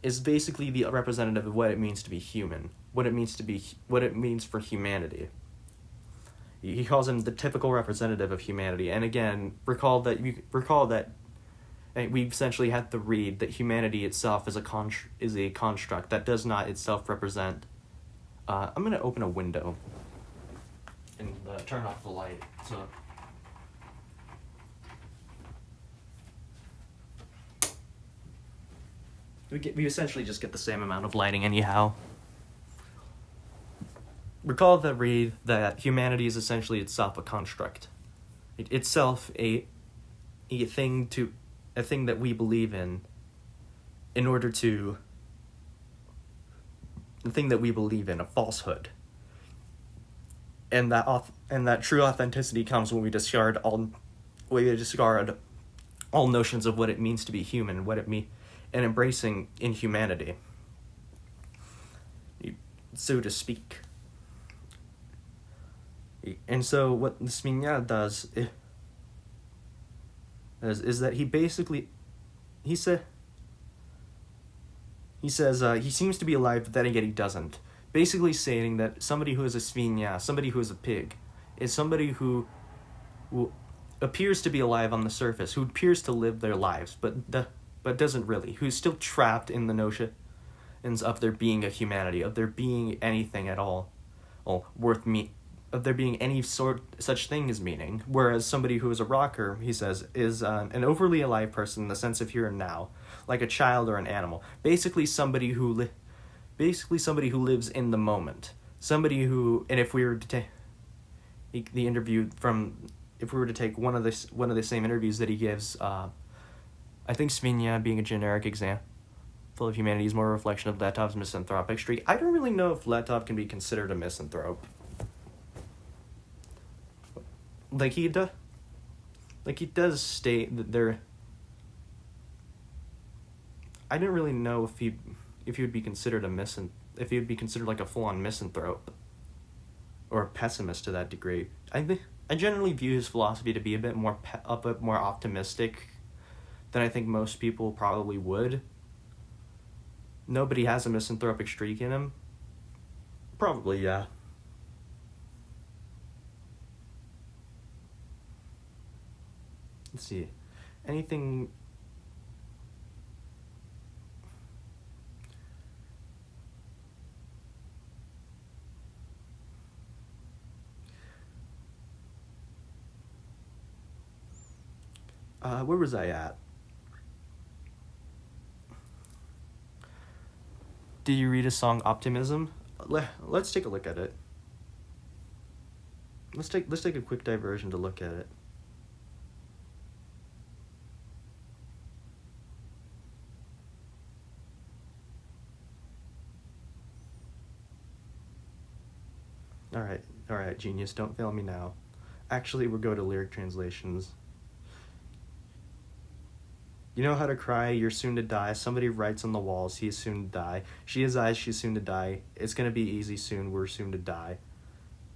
is basically the representative of what it means to be human, what it means for humanity. He calls him the typical representative of humanity, and again, recall that we essentially had to read that humanity itself is a construct that does not itself represent. I'm gonna open a window and turn off the light. So. We essentially just get the same amount of lighting anyhow. Recall that humanity is essentially itself a construct. Itself a thing that we believe in order to... the thing that we believe in, a falsehood. And that true authenticity comes when we discard all notions of what it means to be human, and embracing inhumanity, so to speak. And so what the Svinya does is that he says he seems to be alive, but then again he doesn't. Basically stating that somebody who is a Svinya, somebody who is a pig, is somebody who appears to be alive on the surface, who appears to live their lives, but doesn't really, who's still trapped in the notion of there being a humanity, of there being anything at all, of there being any such thing as meaning. Whereas somebody who is a rocker, he says, is an overly alive person in the sense of here and now, like a child or an animal. Basically somebody who lives in the moment. Somebody who, and if we were to take one of the same interviews that he gives, I think Svinya, being a generic example of humanity, is more a reflection of Letov's misanthropic streak. I don't really know if Letov can be considered a misanthrope. He does state that I didn't really know if he would be considered if he would be considered like a full-on misanthrope or a pessimist to that degree. I generally view his philosophy to be a bit more more optimistic than I think most people probably would. Nobody has a misanthropic streak in him. Probably, yeah. Let's see. Anything... where was I at? Did you read his song Optimism? Let's take a look at it. Let's take a quick diversion to look at it. All right, genius, don't fail me now. Actually, we'll go to lyric translations. You know how to cry, you're soon to die. Somebody writes on the walls, he is soon to die. She has eyes, she's soon to die. It's gonna be easy soon, we're soon to die.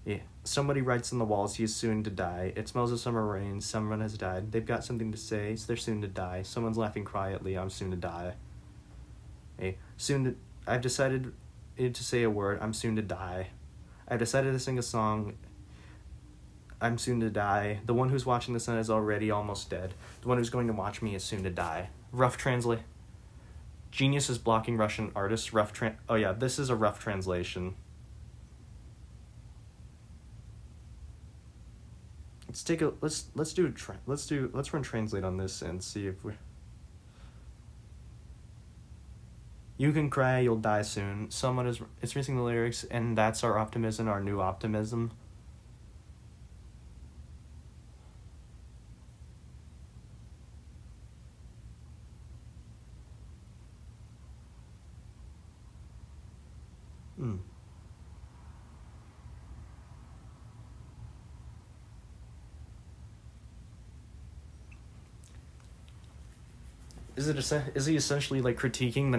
Yeah. Somebody writes on the walls, he is soon to die. It smells of summer rain, someone has died. They've got something to say, so they're soon to die. Someone's laughing quietly, I'm soon to die. Hey, I've decided to say a word, I'm soon to die. I've decided to sing a song, I'm soon to die. The one who's watching the sun is already almost dead. The one who's going to watch me is soon to die. Rough translate. Genius is blocking Russian artists. Oh yeah, this is a rough translation. Let's run translate on this and see if we... You can cry, you'll die soon. It's missing the lyrics, and that's our optimism, our new optimism. Is he essentially like critiquing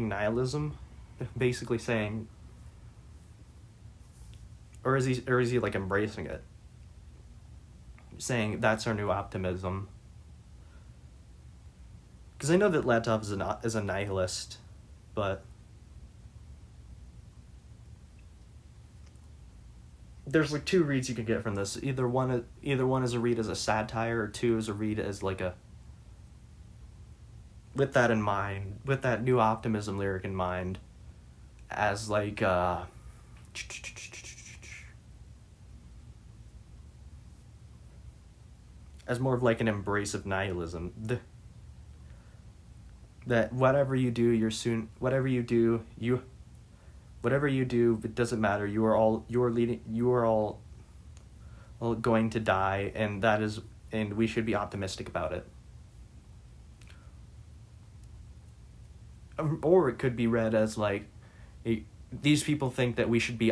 nihilism, basically saying, or is he like embracing it, saying that's our new optimism? Because I know that Letov is a nihilist, but there's like two reads you can get from this. Either one is a read as a satire, or two is a read as like a... with that in mind, with that new optimism lyric in mind, as like as more of like an embrace of nihilism. That whatever you do, it doesn't matter. You are all going to die, and we should be optimistic about it. Or it could be read as like, these people think that we should be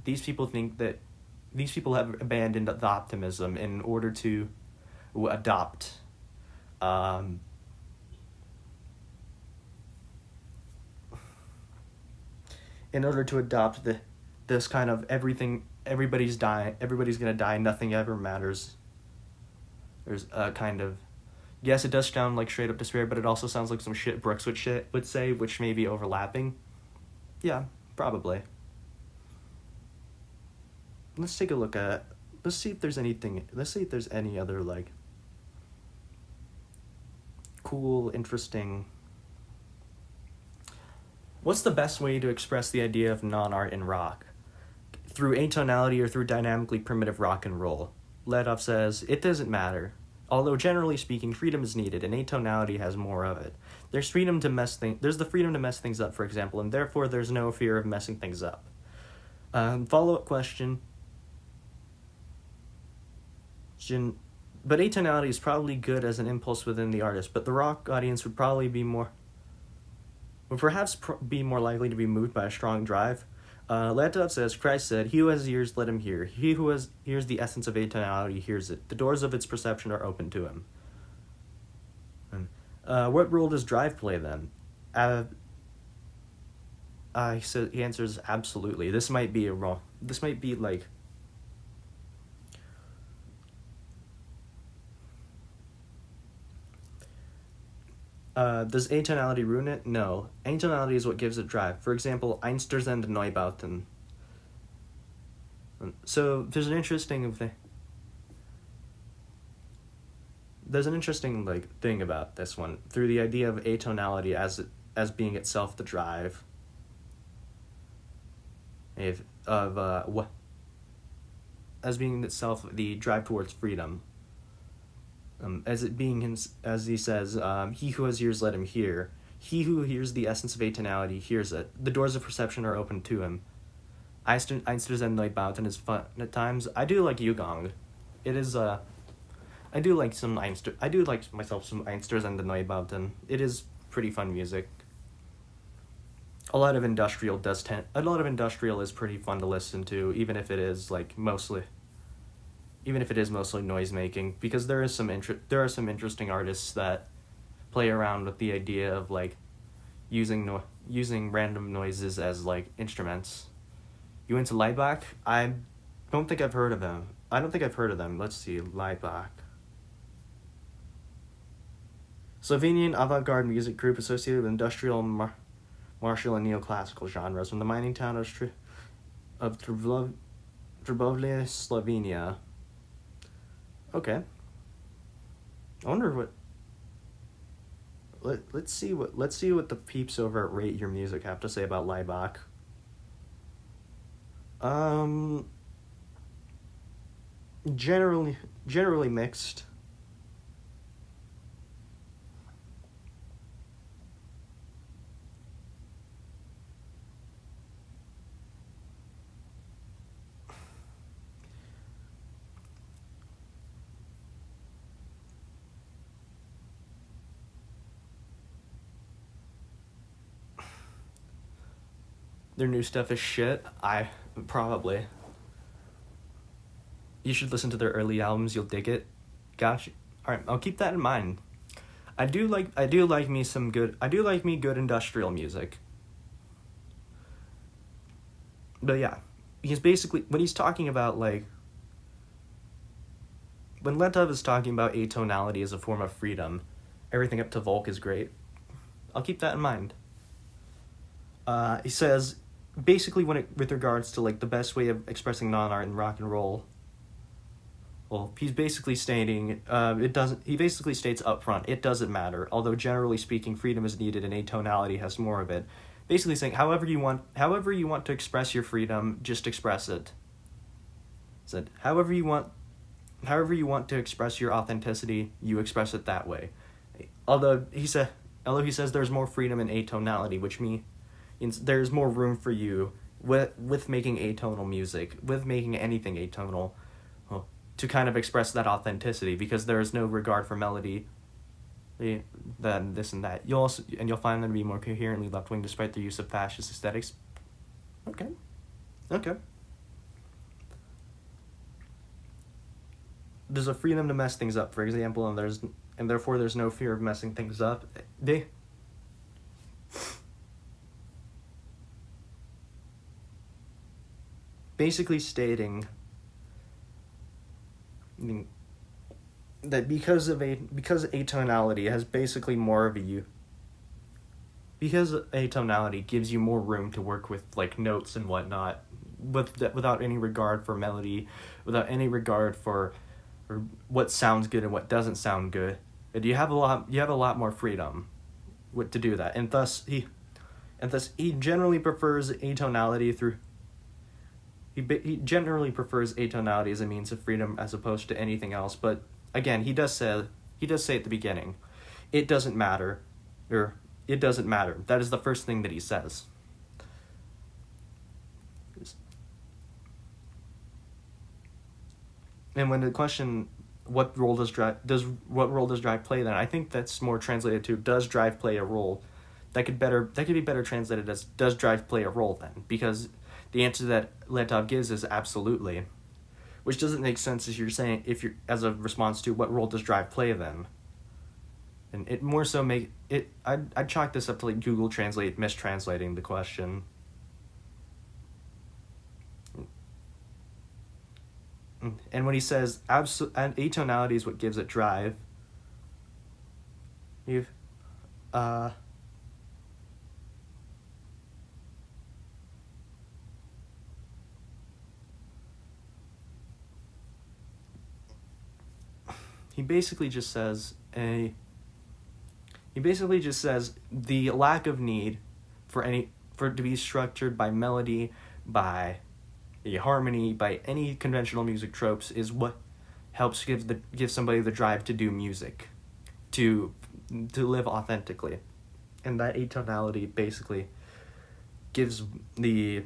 these people have abandoned the optimism in order to adopt this kind of everybody's gonna die, nothing ever matters. There's a kind of... Yes, it does sound like straight up despair, but it also sounds like some shit Brooks would say, which may be overlapping. Yeah, probably. Let's take a look at... Let's see if there's any other, like, cool, interesting... What's the best way to express the idea of non-art in rock? Through atonality or through dynamically primitive rock and roll? Letov says, it doesn't matter. Although generally speaking, freedom is needed, and atonality has more of it. There's the freedom to mess things up, for example, and therefore there's no fear of messing things up. Follow-up question. But atonality is probably good as an impulse within the artist, but the rock audience would perhaps be more likely to be moved by a strong drive. Letov says, Christ said, he who has ears, let him hear. He who hears the essence of atonality hears it. The doors of its perception are open to him. And What role does drive play then? He answers absolutely. This might be like. Does atonality ruin it? No. Atonality is what gives it drive. For example, Einstürzende Neubauten. So there's an interesting thing about this one through the idea of atonality as being itself the drive. As being itself the drive towards freedom. As he says, he who has ears, let him hear. He who hears the essence of atonality hears it. The doors of perception are open to him. Einstürzende Neubauten is fun at times. I do like Yugong. It is, I do like myself some Einstürzende Neubauten. It is pretty fun music. A lot of industrial is pretty fun to listen to, even if it is mostly noise making, because there are some interesting artists that play around with the idea of using random noises as instruments. You into Leibach? I don't think I've heard of them. Let's see, Leibach. Slovenian avant-garde music group associated with industrial, martial, and neoclassical genres from the mining town of Trubovlje, Slovenia. Okay. I wonder what. Let's see what the peeps over at Rate Your Music have to say about Leibach. Generally mixed. Their new stuff is shit. Probably. You should listen to their early albums. You'll dig it. Gotcha. All right, I'll keep that in mind. I do like me good industrial music. But yeah, he's basically when he's talking about when Letov is talking about atonality as a form of freedom, everything up to Volk is great. I'll keep that in mind. He says basically with regards to the best way of expressing non-art in rock and roll. Well, he's basically stating he basically states up front, it doesn't matter, although generally speaking freedom is needed and atonality has more of it. Basically saying however you want to express your freedom, just express it. Said however you want to express your authenticity, you express it that way. Although he says there's more freedom in atonality, which means there's more room for you with making atonal music, with making anything atonal, to kind of express that authenticity, because there is no regard for melody, then this and that. You'll find them to be more coherently left-wing despite their use of fascist aesthetics. Okay. There's a freedom to mess things up, for example, and therefore there's no fear of messing things up. Basically stating that because atonality has basically more of because atonality gives you more room to work with notes and whatnot, without any regard for melody, without any regard for what sounds good and what doesn't sound good, and you have a lot more freedom to do that, and thus he generally prefers atonality through. He generally prefers atonality as a means of freedom as opposed to anything else, but again, he does say at the beginning, it doesn't matter. That is the first thing that he says. And when the question, what role does drive play then? I think that's more translated to, does drive play a role? That could be better translated as, does drive play a role then? Because the answer that Letov gives is absolutely, which doesn't make sense as a response to what role does drive play then. And it more so make it. I'd chalk this up to like Google Translate mistranslating the question. And when he says and atonality is what gives it drive, you've he basically just says the lack of need for it to be structured by melody, by a harmony, by any conventional music tropes is what helps give somebody the drive to do music, to live authentically. And that atonality basically gives the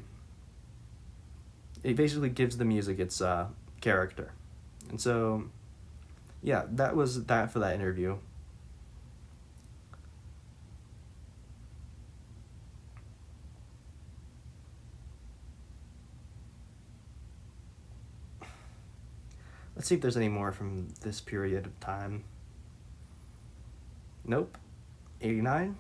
music its character. And so yeah, that was that for that interview. Let's see if there's any more from this period of time. Nope. 89.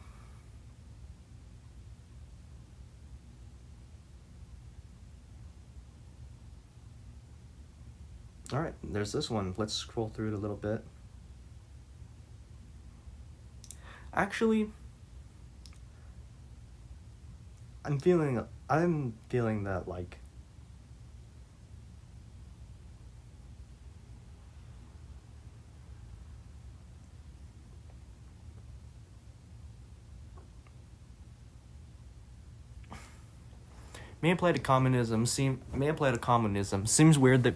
All right, there's this one. Let's scroll through it a little bit. Actually, I'm feeling that like may apply to communism. Seems weird that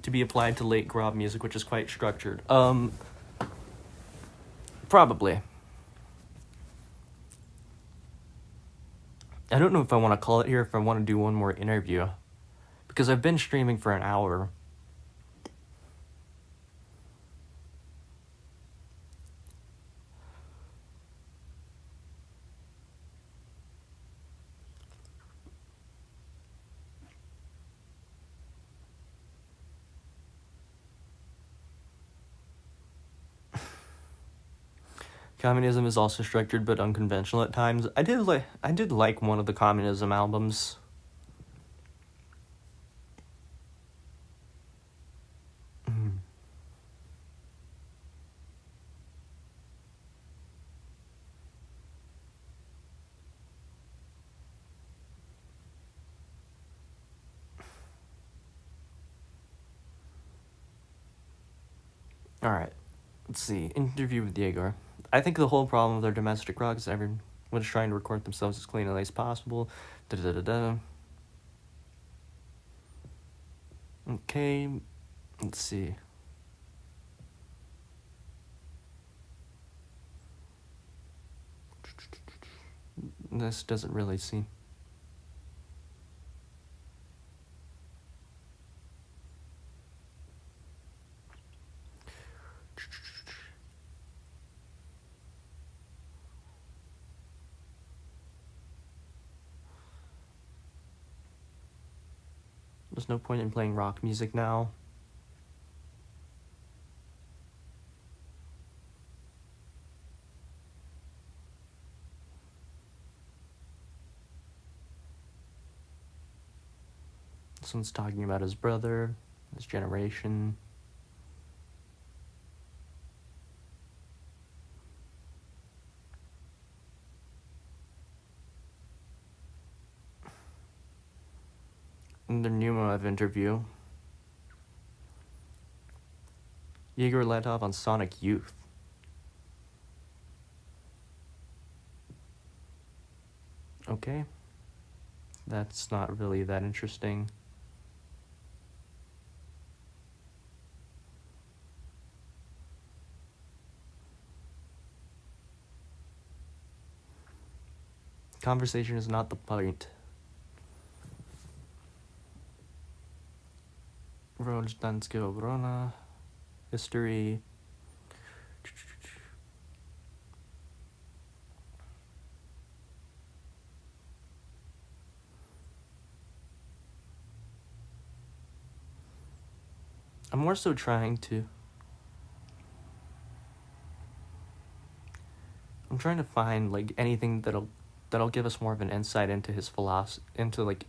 to be applied to late Grob music, which is quite structured. Probably. I don't know if I want to call it here, if I want to do one more interview, because I've been streaming for an hour. Communism is also structured but unconventional at times. I did like one of the Communism albums. All right, let's see. Interview with Diego. I think the whole problem with their domestic rock is everyone's trying to record themselves as cleanly as possible. Okay, let's see. This doesn't really seem. There's no point in playing rock music now. This one's talking about his brother, his generation. In the Numov interview, Igor Letov on Sonic Youth. Okay. That's not really that interesting. Conversation is not the point. Grozdanska obrona, history. I'm more so trying to I'm trying to find like anything that'll give us more of an insight into his into like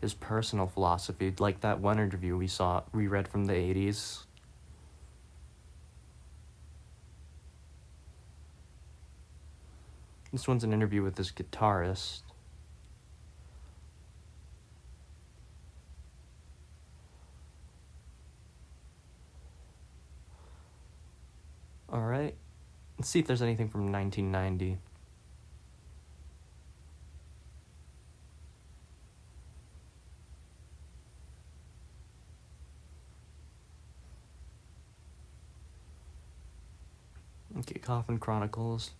his personal philosophy, like that one interview we read from the 80s. This one's an interview with this guitarist. Alright, let's see if there's anything from 1990. Okay, Coffin Chronicles.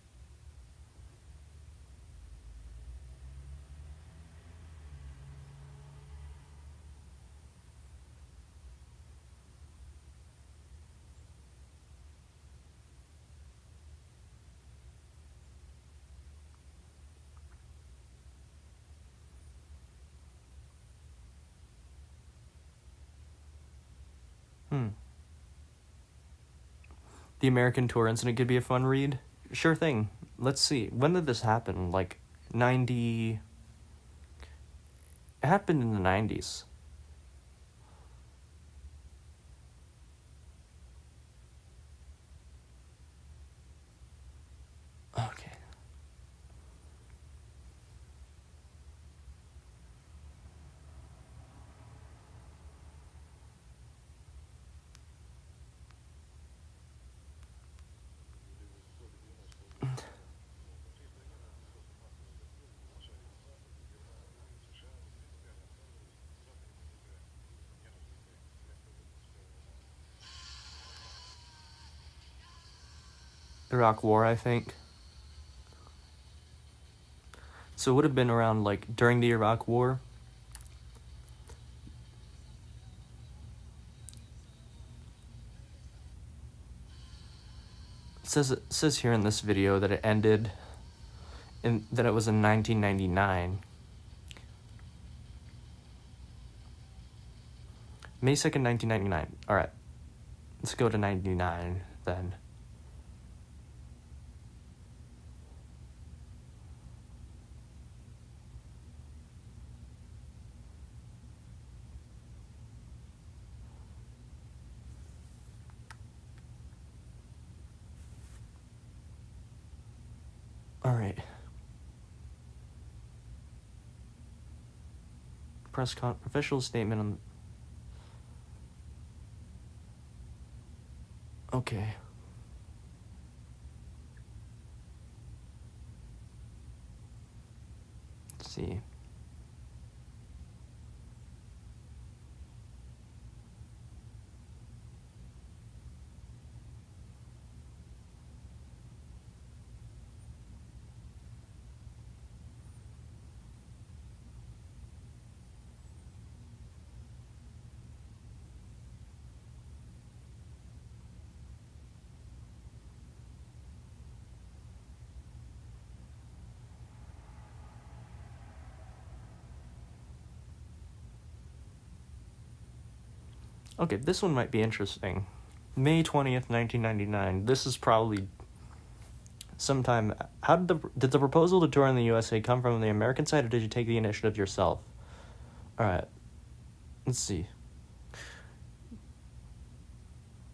The American Tour incident could be a fun read. Sure thing. Let's see. When did this happen? Like 90... It happened in the 90s. Okay. Iraq War, I think. So it would have been around, like, during the Iraq War. It says here in this video that it ended that it was in 1999. May 2nd, 1999. Alright. Let's go to 99 then. Alright. Official statement on... Okay. Let's see. Okay, this one might be interesting. May 20th, 1999. This is probably sometime... How did the proposal to tour in the USA come from the American side, or did you take the initiative yourself? Alright. Let's see.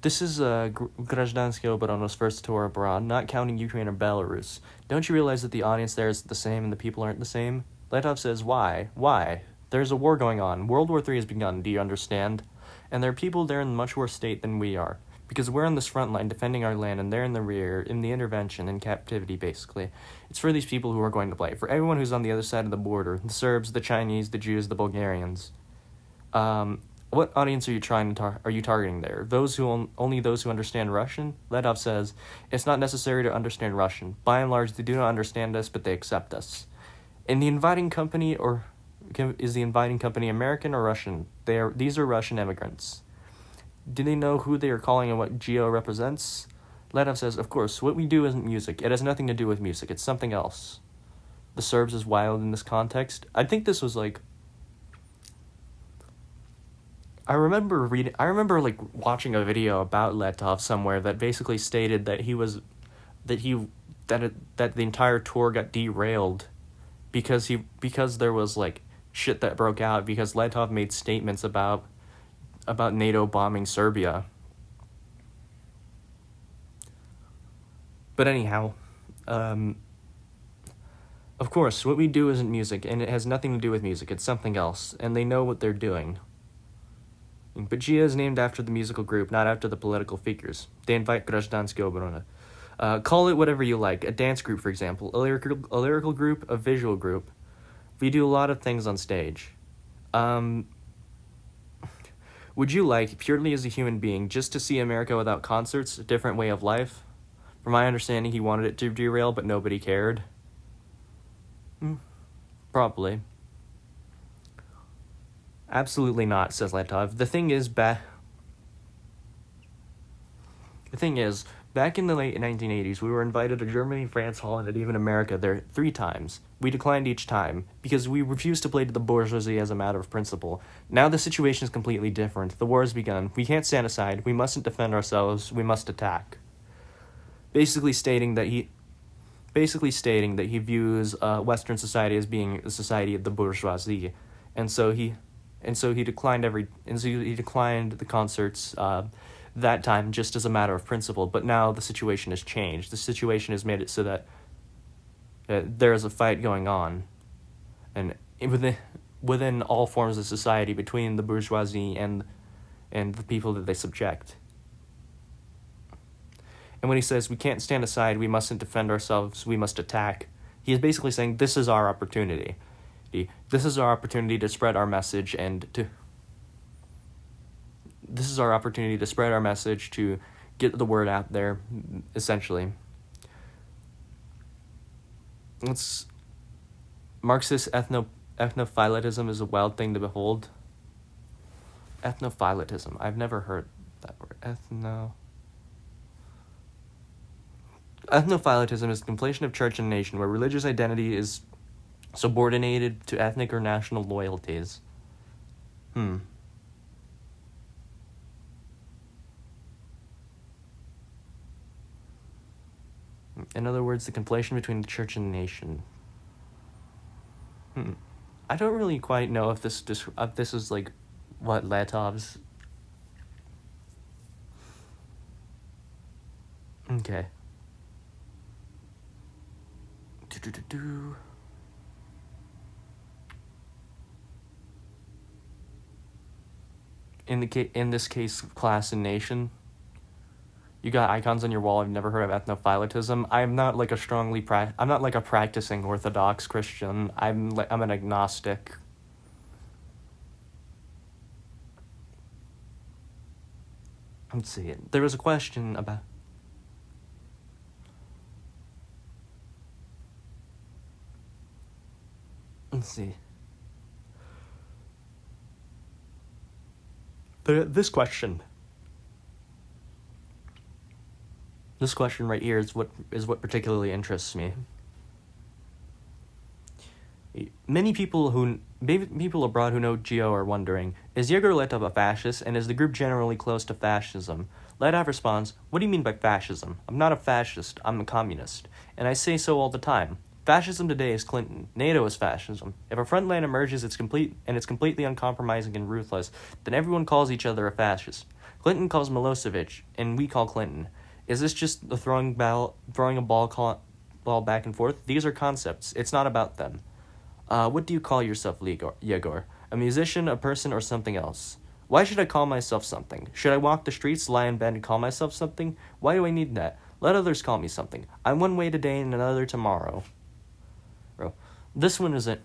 This is Grazdansky Obarono's first tour abroad, not counting Ukraine or Belarus. Don't you realize that the audience there is the same and the people aren't the same? Letov says, why? Why? There's a war going on. World War III has begun, do you understand? And there are people there in a much worse state than we are. Because we're on this front line defending our land, and they're in the rear, in the intervention, in captivity, basically. It's for these people who are going to play. For everyone who's on the other side of the border. The Serbs, the Chinese, the Jews, the Bulgarians. What audience are you targeting there? Only those who understand Russian? Letov says, it's not necessary to understand Russian. By and large, they do not understand us, but they accept us. In the inviting company, is the inviting company American or Russian? These are Russian immigrants. Do they know who they are calling and what Geo represents? Letov says, of course, what we do isn't music. It has nothing to do with music. It's something else. The Serbs is wild in this context. I think this was like... I remember watching a video about Letov somewhere that basically stated that he that the entire tour got derailed because there was like shit that broke out because Letov made statements about NATO bombing Serbia. But anyhow, of course, what we do isn't music, and it has nothing to do with music. It's something else, and they know what they're doing. But Gia is named after the musical group, not after the political figures. They invite Gражданske obrone. Call it whatever you like. A dance group, for example. A lyrical group, a visual group. We do a lot of things on stage. Would you like, purely as a human being, just to see America without concerts, a different way of life? From my understanding, he wanted it to derail, but nobody cared. Probably. Absolutely not, says Letov. The thing is, back in the late 1980s, we were invited to Germany, France, Holland, and even America there 3 times. We declined each time, because we refused to play to the bourgeoisie as a matter of principle. Now the situation is completely different. The war has begun. We can't stand aside. We mustn't defend ourselves. We must attack. Basically stating that he views Western society as being the society of the bourgeoisie, and so he declined the concerts that time just as a matter of principle. But now the situation has changed. The situation has made it so that there is a fight going on, and within all forms of society, between the bourgeoisie and the people that they subject. And when he says we can't stand aside, we mustn't defend ourselves, we must attack, he is basically saying this is our opportunity. This is our opportunity to spread our message to get the word out there, essentially. Marxist ethnophiletism is a wild thing to behold. Ethnophiletism. I've never heard that word. Ethnophiletism is the conflation of church and nation, where religious identity is subordinated to ethnic or national loyalties. In other words, the conflation between the church and the nation. I don't really quite know if this is like what Letov's. Okay. In this case, class and nation. You got icons on your wall. I've never heard of ethnophiletism. I'm not like a practicing Orthodox Christian. I'm an agnostic. Let's see. There was a question about. Let's see. This question right here is what particularly interests me. Many people abroad who know Geo are wondering, is Yegor Letov a fascist, and is the group generally close to fascism? Letov responds, what do you mean by fascism? I'm not a fascist, I'm a communist, and I say so all the time. Fascism today is Clinton. NATO is fascism. If a front line emerges, it's completely uncompromising and ruthless, then everyone calls each other a fascist. Clinton calls Milosevic, and we call Clinton. Is this just the throwing a ball back and forth? These are concepts. It's not about them. What do you call yourself, Yegor? A musician, a person, or something else? Why should I call myself something? Should I walk the streets, lie in bed, and call myself something? Why do I need that? Let others call me something. I'm one way today and another tomorrow. Bro, this is an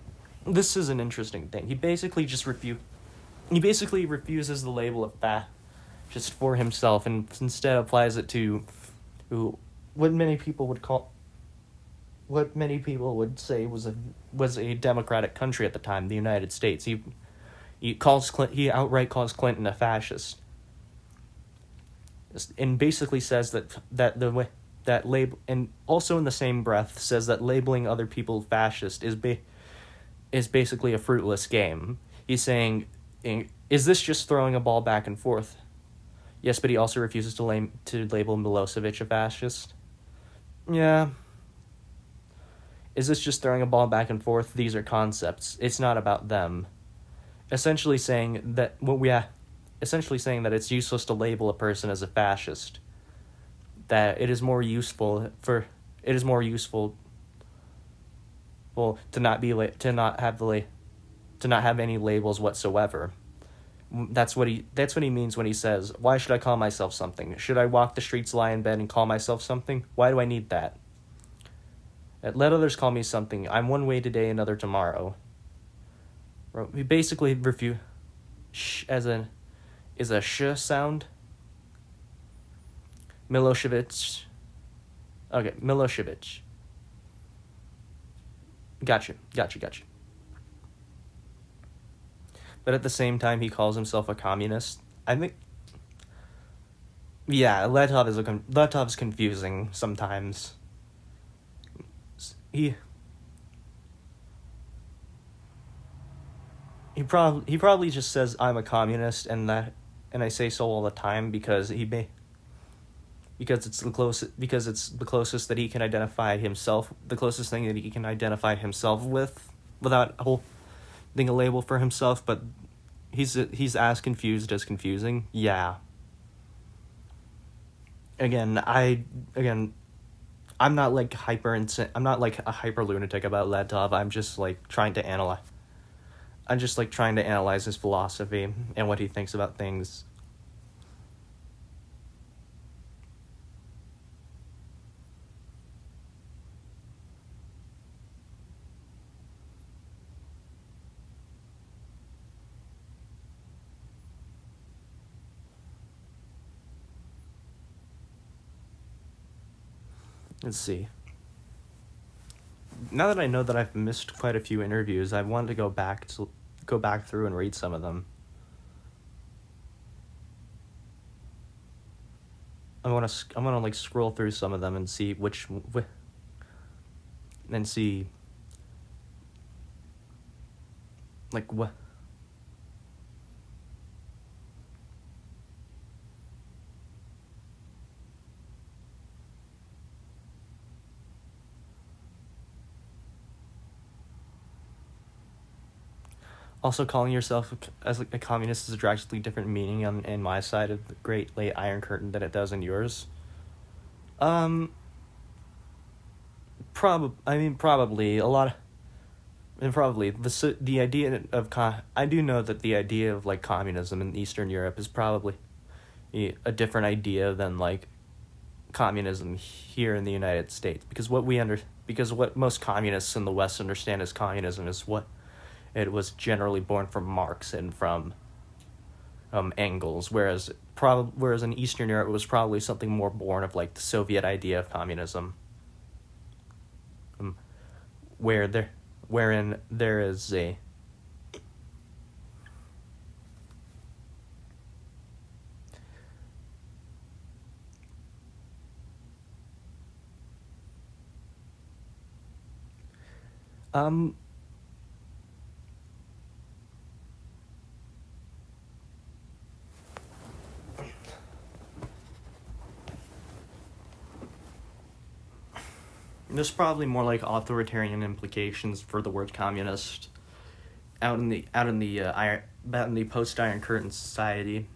interesting thing. He basically refuses the label of fascist for himself and instead applies it to what many people would say was a democratic country at the time, the United States. He outright calls Clinton a fascist, and basically says that label, and also in the same breath says that labeling other people fascist is basically a fruitless game. He's saying, is this just throwing a ball back and forth? Yes, but he also refuses to label Milosevic a fascist. Yeah, Is this just throwing a ball back and forth? These are concepts. It's not about them. Essentially saying that it's useless to label a person as a fascist. That it is more useful well, to not have any labels whatsoever. That's what he means when he says, "Why should I call myself something? Should I walk the streets, lie in bed, and call myself something? Why do I need that? Let others call me something. I'm one way today, another tomorrow." We basically refute is a sh sound. Milosevic. Okay, Milosevic. Gotcha. But at the same time, he calls himself a communist. I think, yeah, Letov's confusing sometimes. He probably just says I'm a communist, and I say so all the time because it's the closest that he can identify himself, the closest thing that he can identify himself with without holding a label for himself. But he's as confused as confusing. Yeah. Again, I'm not like I'm not like a hyper lunatic about Letov. I'm just like trying to analyze his philosophy and what he thinks about things. Let's see. Now that I know that I've missed quite a few interviews, I wanted to go back through and read some of them. I want to like scroll through some of them and see like what. Also, calling yourself as a communist is a drastically different meaning in my side of the Great Late Iron Curtain than it does in yours. Probably a lot. And probably the idea of I do know that the idea of like communism in Eastern Europe is probably a different idea than like communism here in the United States, because what most communists in the West understand as communism is what it was generally born from Marx and from Engels, whereas in Eastern Europe it was probably something more born of like the Soviet idea of communism, wherein there is a there's probably more like authoritarian implications for the word communist out in the post Iron Curtain society.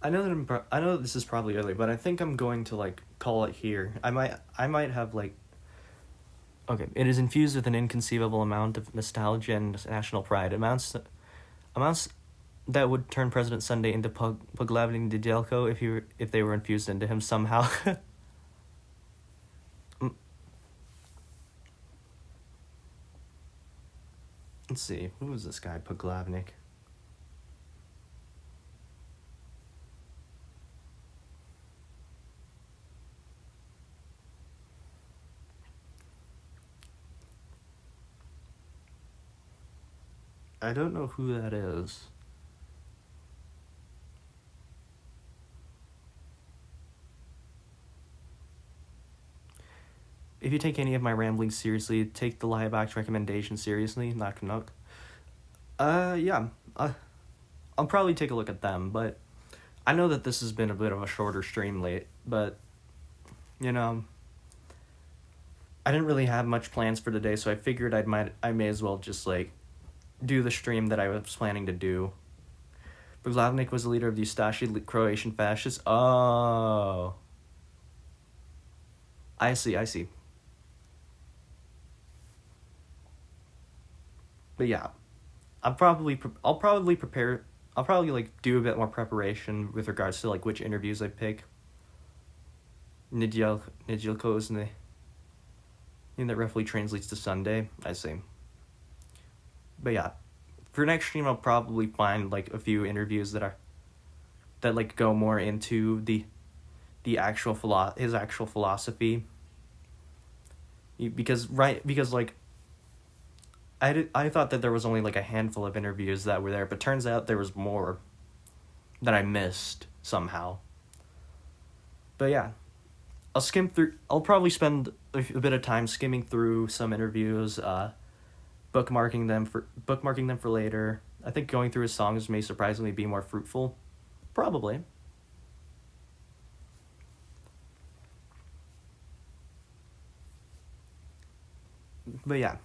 I know that this is probably early, but I think I'm going to like call it here. I might have like. Okay, it is infused with an inconceivable amount of nostalgia and national pride. Amounts that would turn President Sunday into Poglavnik Nedelko if they were infused into him somehow. Let's see, who was this guy, Poglavnik? I don't know who that is. If you take any of my ramblings seriously, take the live act recommendation seriously, knock knock. Yeah. I'll probably take a look at them, but I know that this has been a bit of a shorter stream late, but you know, I didn't really have much plans for today, so I figured I may as well just like do the stream that I was planning to do. Boglavnik was the leader of the Ustashi Croatian fascists. Oh, I see. But yeah, I'll probably like do a bit more preparation with regards to like which interviews I pick. Nidjelko is the name that roughly translates to Sunday. I see. But yeah, for next stream I'll probably find like a few interviews that like go more into the actual his actual philosophy. Because like I thought that there was only like a handful of interviews that were there, but turns out there was more that I missed somehow. But yeah, I'll probably spend a bit of time skimming through some interviews, bookmarking them for later. I think going through his songs may surprisingly be more fruitful. Probably. But yeah.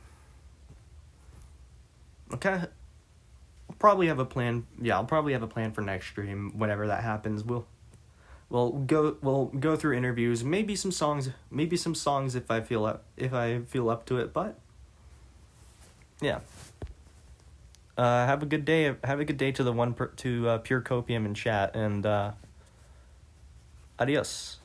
Okay. I'll probably have a plan. Yeah, I'll probably have a plan for next stream whenever that happens. We'll go through interviews, maybe some songs if I feel up to it, but yeah. Have a good day. Have a good day to the Pure Copium in chat, and adios.